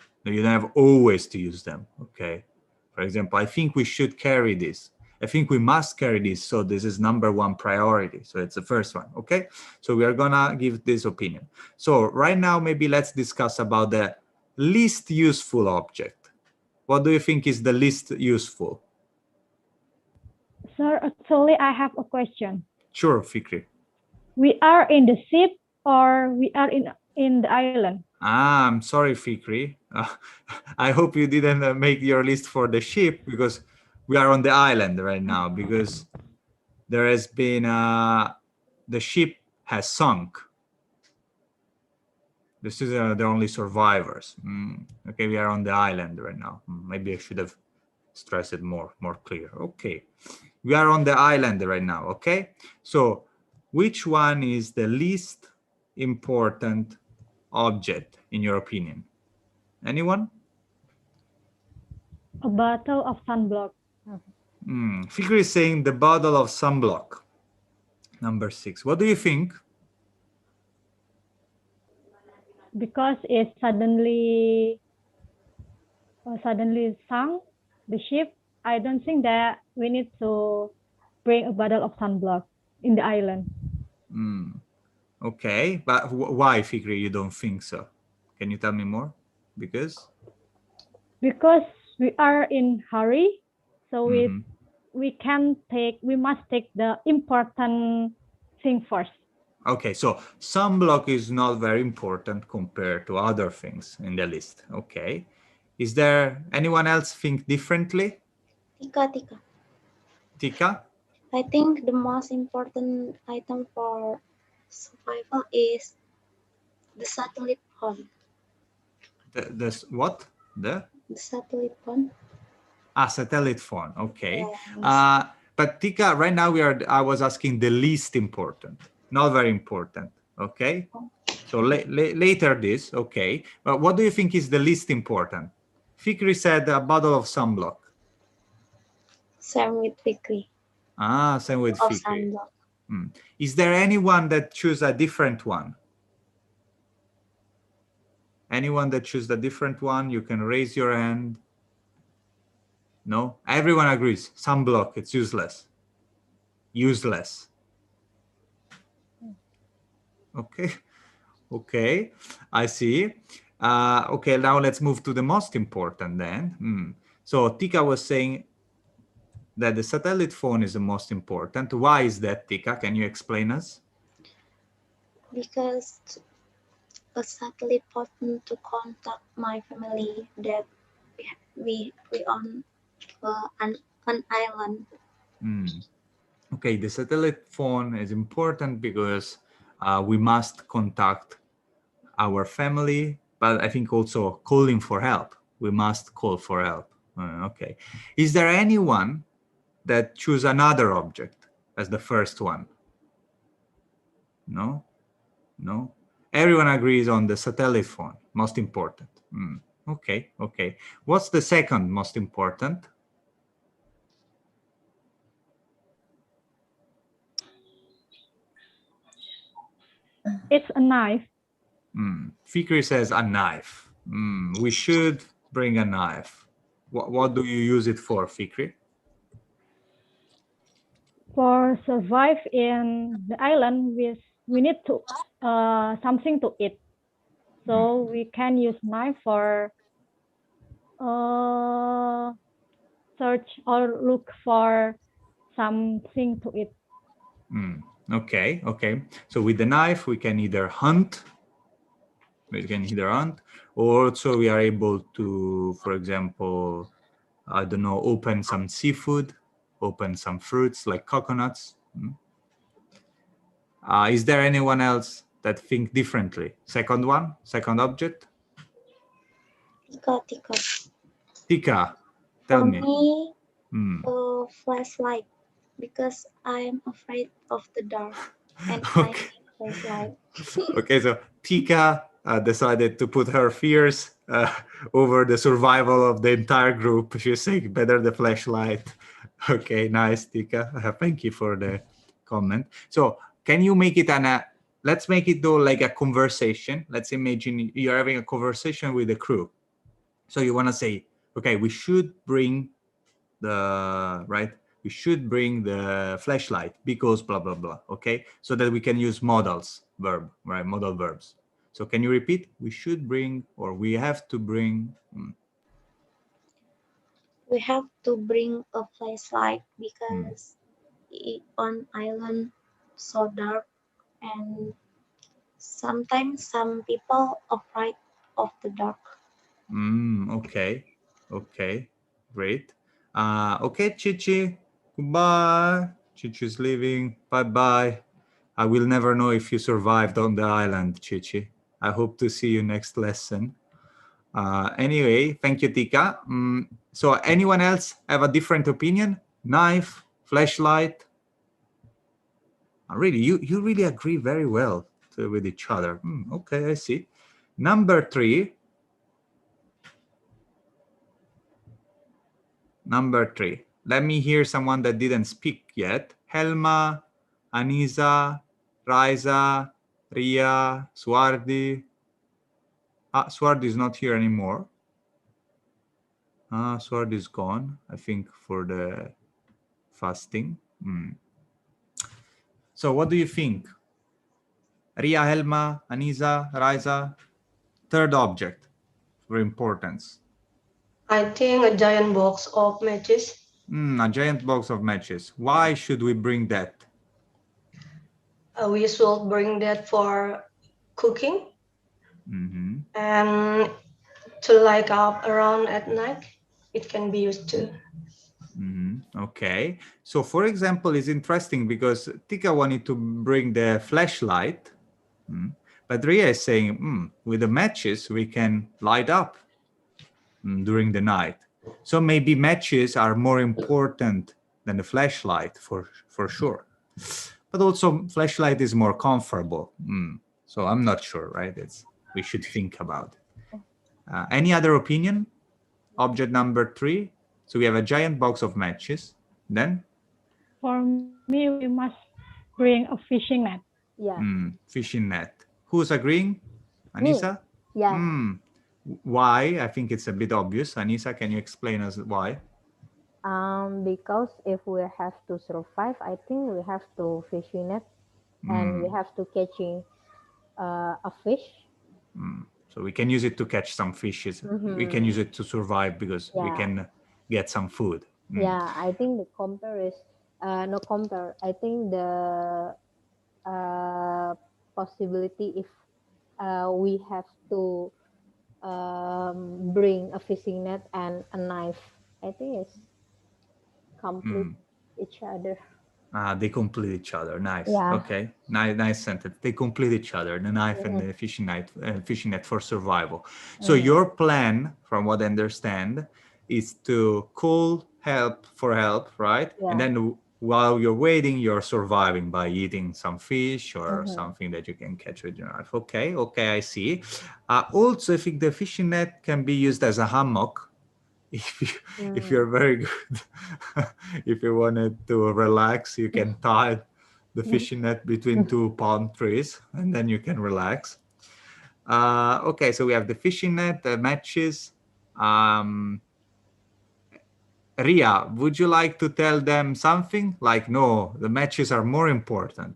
have always to use them, okay? For example, I think we should carry this. I think we must carry this, so this is #1 priority. So it's the first one, okay? So we are gonna give this opinion. So right now, maybe let's discuss about the least useful object. What do you think is the least useful? Sir, actually, I have a question. Sure, Fikri. We are in the ship or we are in the island? I'm sorry, Fikri. I hope you didn't make your list for the ship because we are on the island right now because there has been, the ship has sunk. This is the only survivors. Okay, we are on the island right now. Maybe I should have stressed it more clear. Okay, we are on the island right now, okay? So which one is the least important object in your opinion? Anyone? A bottle of sunblock. Fikri is saying the bottle of sunblock. #6. What do you think? because it suddenly sunk the ship. I don't think that we need to bring a bottle of sunblock in the island. Okay, but why, Fikri, you don't think so? Can you tell me more? Because we are in hurry, so we must take the important thing first. Okay, so sunblock is not very important compared to other things in the list. Okay, is there anyone else think differently? Tika? I think the most important item for survival is the satellite phone. What? The satellite phone. Satellite phone. Okay. Yes. But Tika, right now I was asking the least important, not very important. Okay. So later this. Okay. But what do you think is the least important? Fikri said a bottle of sunblock. Same with Fikri. Same with Fikri. Is there anyone that choose a different one? Anyone that choose a different one, you can raise your hand. No? Everyone agrees. Sunblock, it's useless. Useless. Okay. Okay, I see. Okay, now let's move to the most important then. So Tika was saying that the satellite phone is the most important. Why is that, Tika? Can you explain us? Because a satellite phone to contact my family that we on an island. Okay, the satellite phone is important because we must contact our family, but I think also calling for help. We must call for help. Okay. Is there anyone that choose another object as the first one? No? No? Everyone agrees on the satellite phone, most important. Okay, okay. What's the second most important? It's a knife. Fikri says a knife. We should bring a knife. What do you use it for, Fikri? For survive in the island, we need to something to eat. So we can use knife for search or look for something to eat. Okay, okay. So with the knife, we can either hunt, or also we are able to, for example, I don't know, open some seafood, open some fruits like coconuts. Is there anyone else that think differently? Second one, second object? Tika. Tika, tell me. For me, a flashlight, because I'm afraid of the dark and I need flashlight. Okay, so Tika decided to put her fears over the survival of the entire group. She's saying better the flashlight. Okay, nice, Tika. Thank you for the comment. So can you make it let's make it though like a conversation. Let's imagine you're having a conversation with the crew. So you want to say, okay, we should bring the flashlight because blah blah blah. Okay, so that we can use modal verbs. So can you repeat? We should bring, or we have to bring. We have to bring a flashlight because on island so dark, and sometimes some people afraid of the dark. Okay, okay, great. Okay, Chichi, goodbye. Chichi's leaving. Bye bye. I will never know if you survived on the island, Chichi. I hope to see you next lesson. Anyway, thank you, Tika. So anyone else have a different opinion? Knife, flashlight? Really, you really agree very well with each other. Okay, I see. Number 3. Number 3. Let me hear someone that didn't speak yet. Helma, Anisa, Raisa, Ria, Swardi. Sword is not here anymore. Sword is gone, I think, for the fasting. So what do you think? Ria, Helma, Anisa, Raisa, third object for importance. I think a giant box of matches. A giant box of matches. Why should we bring that? We should bring that for cooking and to light up around at night. It can be used too. Okay. So for example, it's interesting because Tika wanted to bring the flashlight, but Ria is saying, with the matches, we can light up during the night. So maybe matches are more important than the flashlight for sure. But also flashlight is more comfortable. So I'm not sure, right? We should think about it. Any other opinion? Object number 3. So we have a giant box of matches. Then? For me, we must bring a fishing net. Yeah. Fishing net. Who's agreeing? Anisa? Me. Yeah. Why? I think it's a bit obvious. Anisa, can you explain us why? Because if we have to survive, I think we have to fishing net and we have to catching a fish. So we can use it to catch some fishes. We can use it to survive because we can get some food. Yeah, I think the compare is no compare. I think the possibility if we have to bring a fishing net and a knife, I think it's complete each other. They complete each other. Nice. Yeah. Okay. Nice sentence. They complete each other. The knife and the fishing net for survival. So your plan, from what I understand, is to call for help, right? Yeah. And then while you're waiting, you're surviving by eating some fish or something that you can catch with your knife. Okay. I see. Also, I think the fishing net can be used as a hammock. If you're very good, if you wanted to relax, you can tie the fishing net between 2 palm trees and then you can relax. Okay, so we have the fishing net, the matches. Ria, would you like to tell them something? Like, no, the matches are more important.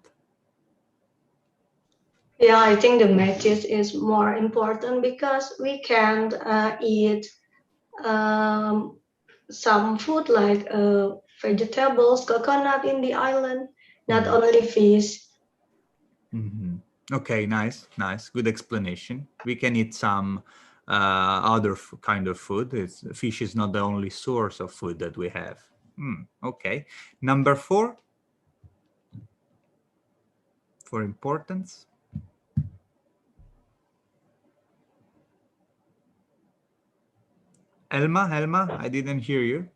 Yeah, I think the matches is more important because we can eat some food like vegetables, coconut in the island, not only fish. Okay, nice. Good explanation. We can eat some other kind of food. Fish is not the only source of food that we have. Okay. Number 4, for importance. Helma, I didn't hear you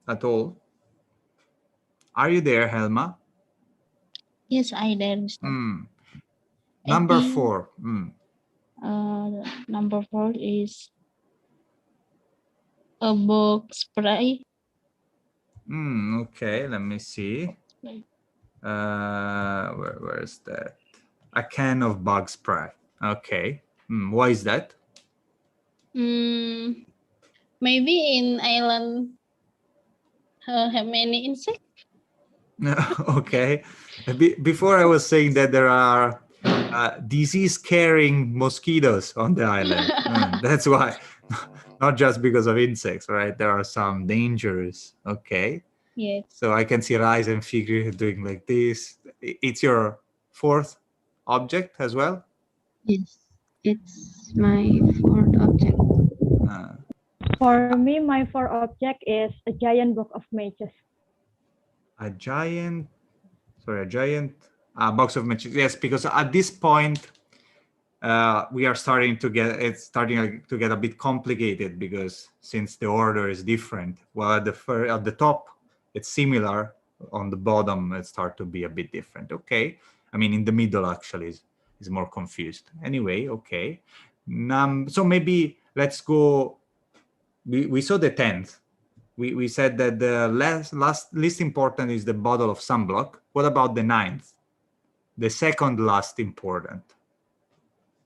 at all. Are you there, Helma? Yes, I there. Number 4. Number 4 is a bug spray. Okay, let me see. Where is that? A can of bug spray. Okay. Why is that? Maybe in island have many insects. Okay. Before I was saying that there are disease-carrying mosquitoes on the island. That's why. Not just because of insects, right? There are some dangers. Okay. Yes. So I can see Rise and Figure doing like this. It's your 4th object as well? Yes, it's my 4th object. For me, my 4th object is a giant box of matches. A giant box of matches. Yes, because at this point, we are starting to get a bit complicated because since the order is different, well, at the top it's similar, on the bottom it starts to be a bit different. Okay, I mean in the middle actually is more confused. Anyway, okay. So maybe let's go. We saw the 10th. We said that the least important is the bottle of sunblock. What about the 9th? The second last important.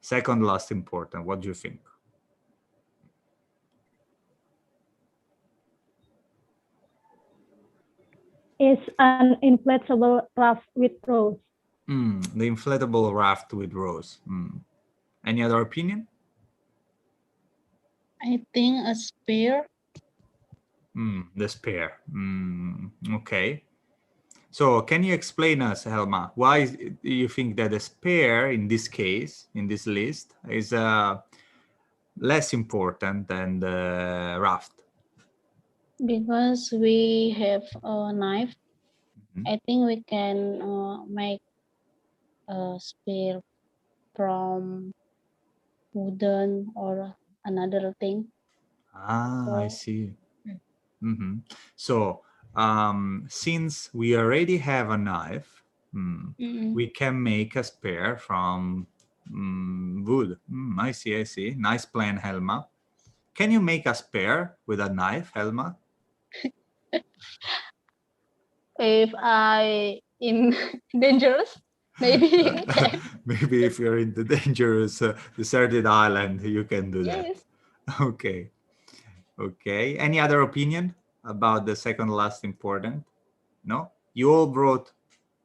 Second last important. What do you think? It's an inflatable raft with rows. The inflatable raft with rows. Any other opinion? I think a spare. The spare. Okay. So can you explain us, Helma, why do you think that the spare in this case, in this list, is less important than the raft? Because we have a knife, I think we can make a spare from wooden or another thing. I see. So since we already have a knife, we can make a spare from wood. I see, I see. Nice plan, Helma. Can you make a spare with a knife, Helma? If I in dangerous, maybe I can. Maybe if you're in the dangerous deserted island, you can do that. Yes. Okay. Okay. Any other opinion about the second last important? No? You all brought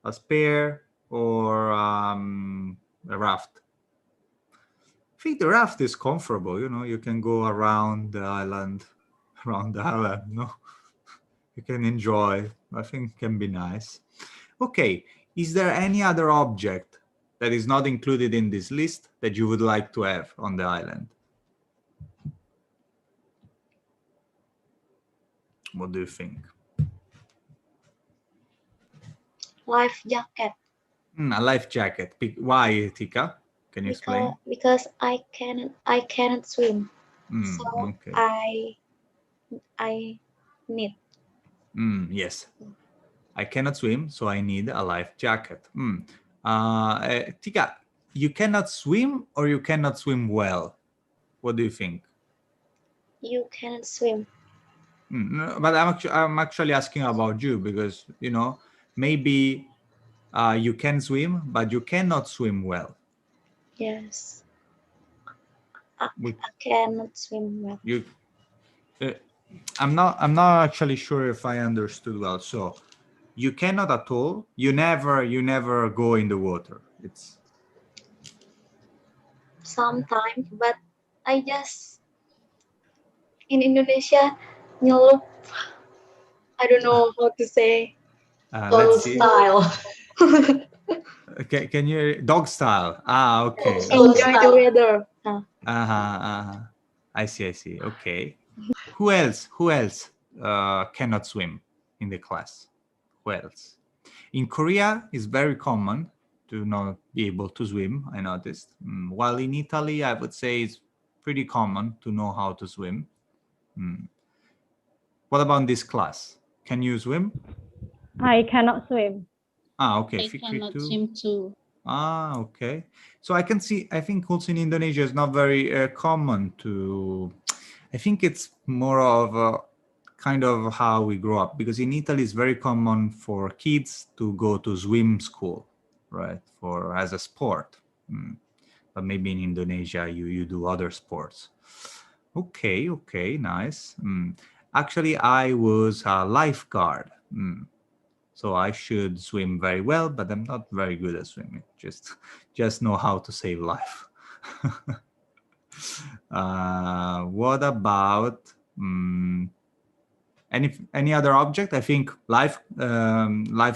a spare or a raft? I think the raft is comfortable, you know, you can go around the island, no? You can enjoy, I think can be nice. Okay, is there any other object that is not included in this list that you would like to have on the island? What do you think? Life jacket. A life jacket. Why, Tika? Can you explain? Because I cannot swim. So Okay. I need. Yes. I cannot swim, so I need a life jacket. Tika, you cannot swim or you cannot swim well? What do you think? You cannot swim. No, but I'm actually asking about you because, you know, maybe you can swim, but you cannot swim well. Yes. I cannot swim well. I'm not actually sure if I understood well. So you cannot at all. You never go in the water. It's sometimes, but I just in Indonesia nyelup. I don't know how to say. Let's see. Style. Okay, can you dog style? Okay. Enjoy the weather. I see. Okay. Who else cannot swim in the class? Who else? In Korea, it's very common to not be able to swim, I noticed. While in Italy, I would say it's pretty common to know how to swim. What about this class? Can you swim? I cannot swim. Okay. I cannot swim too. Okay. So I can see, I think also in Indonesia it's not very common to, I think it's more of a kind of how we grow up, because in Italy it's very common for kids to go to swim school, right? As a sport. But maybe in Indonesia you do other sports. Okay, nice. Actually, I was a lifeguard. So I should swim very well, but I'm not very good at swimming. Just know how to save life. What about any other object? I think life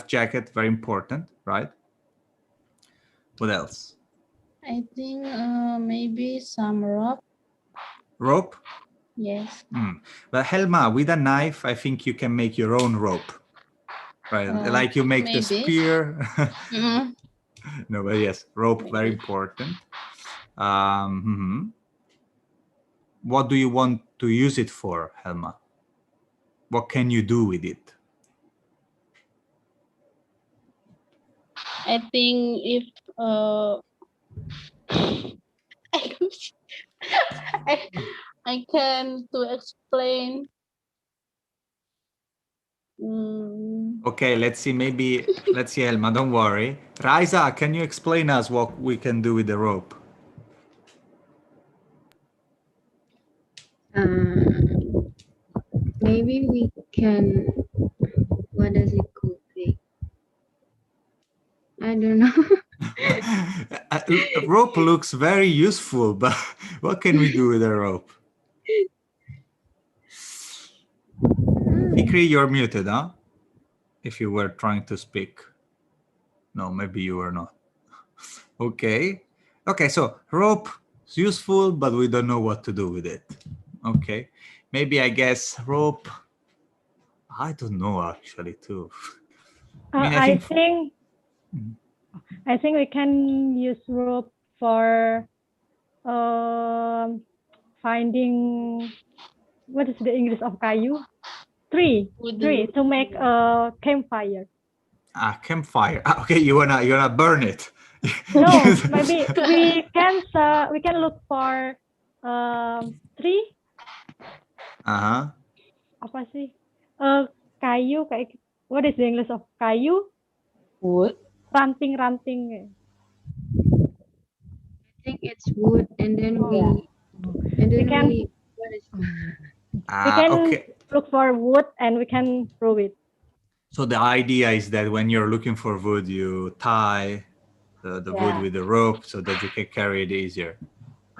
jacket, very important, right? What else? I think maybe some rope. Rope? Yes. But Helma, with a knife, I think you can make your own rope, right? Like you make maybe. the spear. No, but yes, rope, maybe. Very important. What do you want to use it for, Helma? What can you do with it? I think if I can to explain. Okay, let's see. Let's see, Helma. Don't worry. Raisa, can you explain us what we can do with the rope? Maybe we can, what does it called? I don't know. A rope looks very useful, but what can we do with a rope? Fikri, you're muted, huh? If you were trying to speak. No, maybe you were not. Okay. Okay, so rope is useful, but we don't know what to do with it. Okay. Maybe I guess rope, I don't know actually too. I think we can use rope for finding, what is the English of kayu? Tree to make a campfire. Campfire. Okay, you wanna burn it. No, maybe we can look for tree. Apa sih? Kayu kayak, what is the English of kayu? Wood. Ranting-ranting. I think it's wood, and then we can look for wood and we can throw it. So the idea is that when you're looking for wood, you tie the wood with the rope so that you can carry it easier.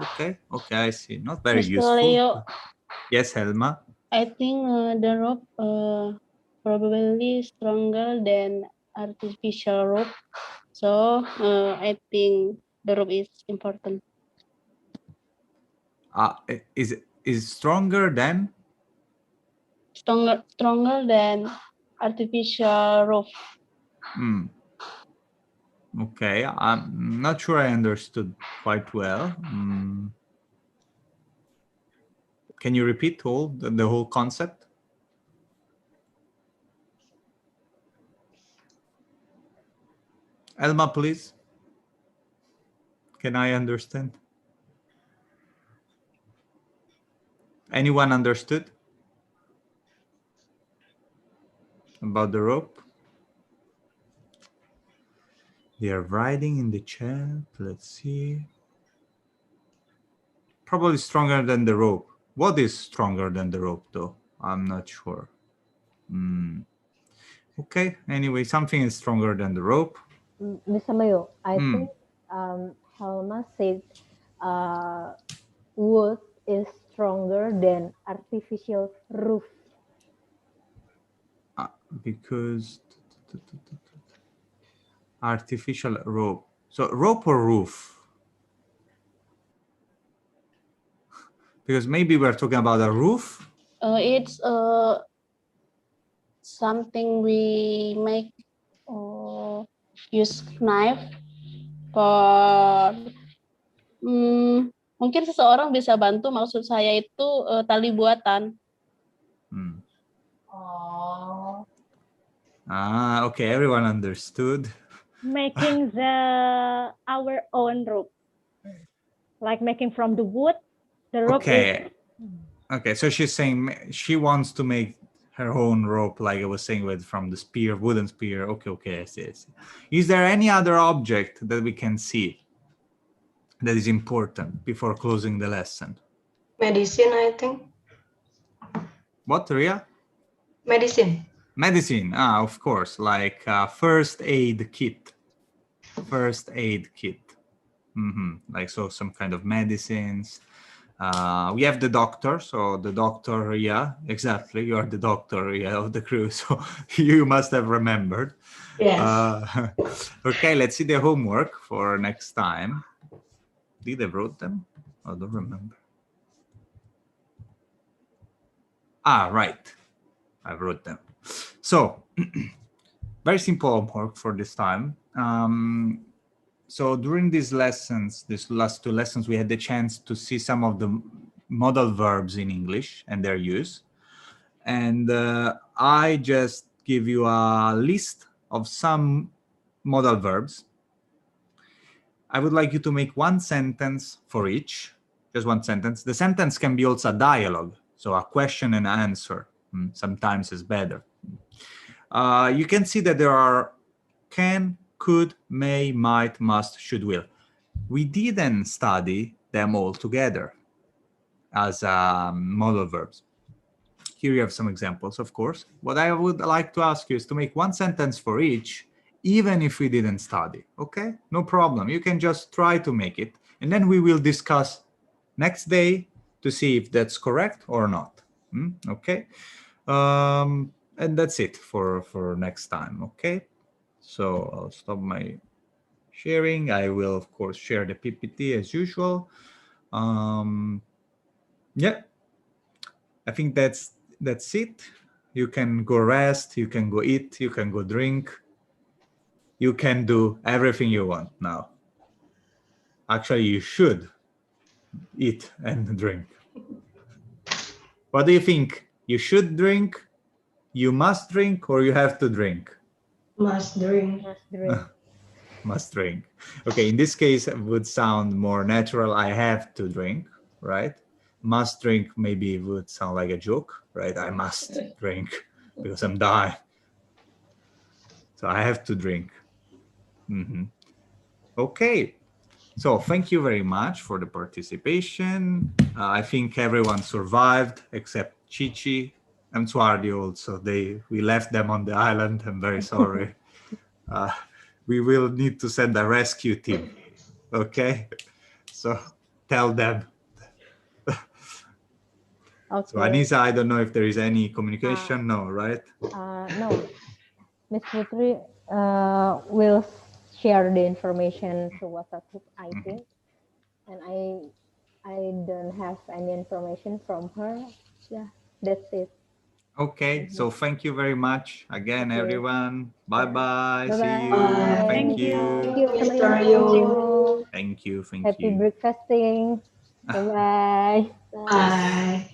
Okay, I see. Not very Mr. useful. Leo, yes, Helma? I think the rope probably stronger than artificial rope. So I think the rope is important. Is stronger than? Stronger than artificial rope. Okay, I'm not sure I understood quite well. Can you repeat the whole concept? Elma, please. Can I understand? Anyone understood about the rope? They are writing in the chat. Let's see. Probably stronger than the rope. What is stronger than the rope, though? I'm not sure. Okay, anyway, something is stronger than the rope. Mr. Leo, I think Helma said wood is stronger than artificial roof. Because artificial rope. So rope or roof? Because maybe we're talking about a roof. It's something we make use knife for mungkin seseorang bisa bantu, maksud saya itu tali buatan. Okay, everyone understood. Making our own rope, like making from the wood. The rope is... Okay, so she's saying she wants to make her own rope, like I was saying, from the spear, wooden spear. Okay, I see. Is there any other object that we can see that is important before closing the lesson? Medicine, I think. What, Ria? Medicine. Medicine, of course, like first aid kit. First aid kit. Like, so some kind of medicines. We have the doctor, so the doctor, Ria, exactly, you are the doctor, Ria, of the crew, so you must have remembered. Yes. Okay, let's see the homework for next time. Did I wrote them? I don't remember. Right, I wrote them. So, very simple homework for this time. So during these lessons, these last two lessons, we had the chance to see some of the modal verbs in English and their use. And I just give you a list of some modal verbs. I would like you to make one sentence for each, just one sentence. The sentence can be also a dialogue, so a question and answer. Sometimes is better. You can see that there are can, could, may, might, must, should, will. We didn't study them all together. as modal verbs. Here you have some examples, of course. What I would like to ask you is to make one sentence for each, even if we didn't study, okay? No problem. You can just try to make it, and then we will discuss next day to see if that's correct or not. Okay? And that's it for next time, okay? So I'll stop my sharing. I will, of course, share the PPT as usual. Yeah, I think that's it. You can go rest, you can go eat, you can go drink. You can do everything you want now. Actually, you should eat and drink. What do you think? You should drink, you must drink, or you have to drink? Must drink. Must drink. Must drink. Okay, in this case, it would sound more natural. I have to drink, right? Must drink maybe would sound like a joke, right? I must drink because I'm dying. So I have to drink. Okay. So thank you very much for the participation. I think everyone survived except Chichi and Suardi also. We left them on the island. I'm very sorry. We will need to send a rescue team. Okay? So tell them. Okay. So Anissa, I don't know if there is any communication. No, right? No. Miss Putri will share the information through WhatsApp group, I think. And I don't have any information from her. Yeah, that's it. Okay, so thank you very much again, everyone. Bye-bye. Bye-bye. See you. Thank you. Mr. Yu. Thank you. Thank Happy you. breakfasting. Bye-bye. Bye.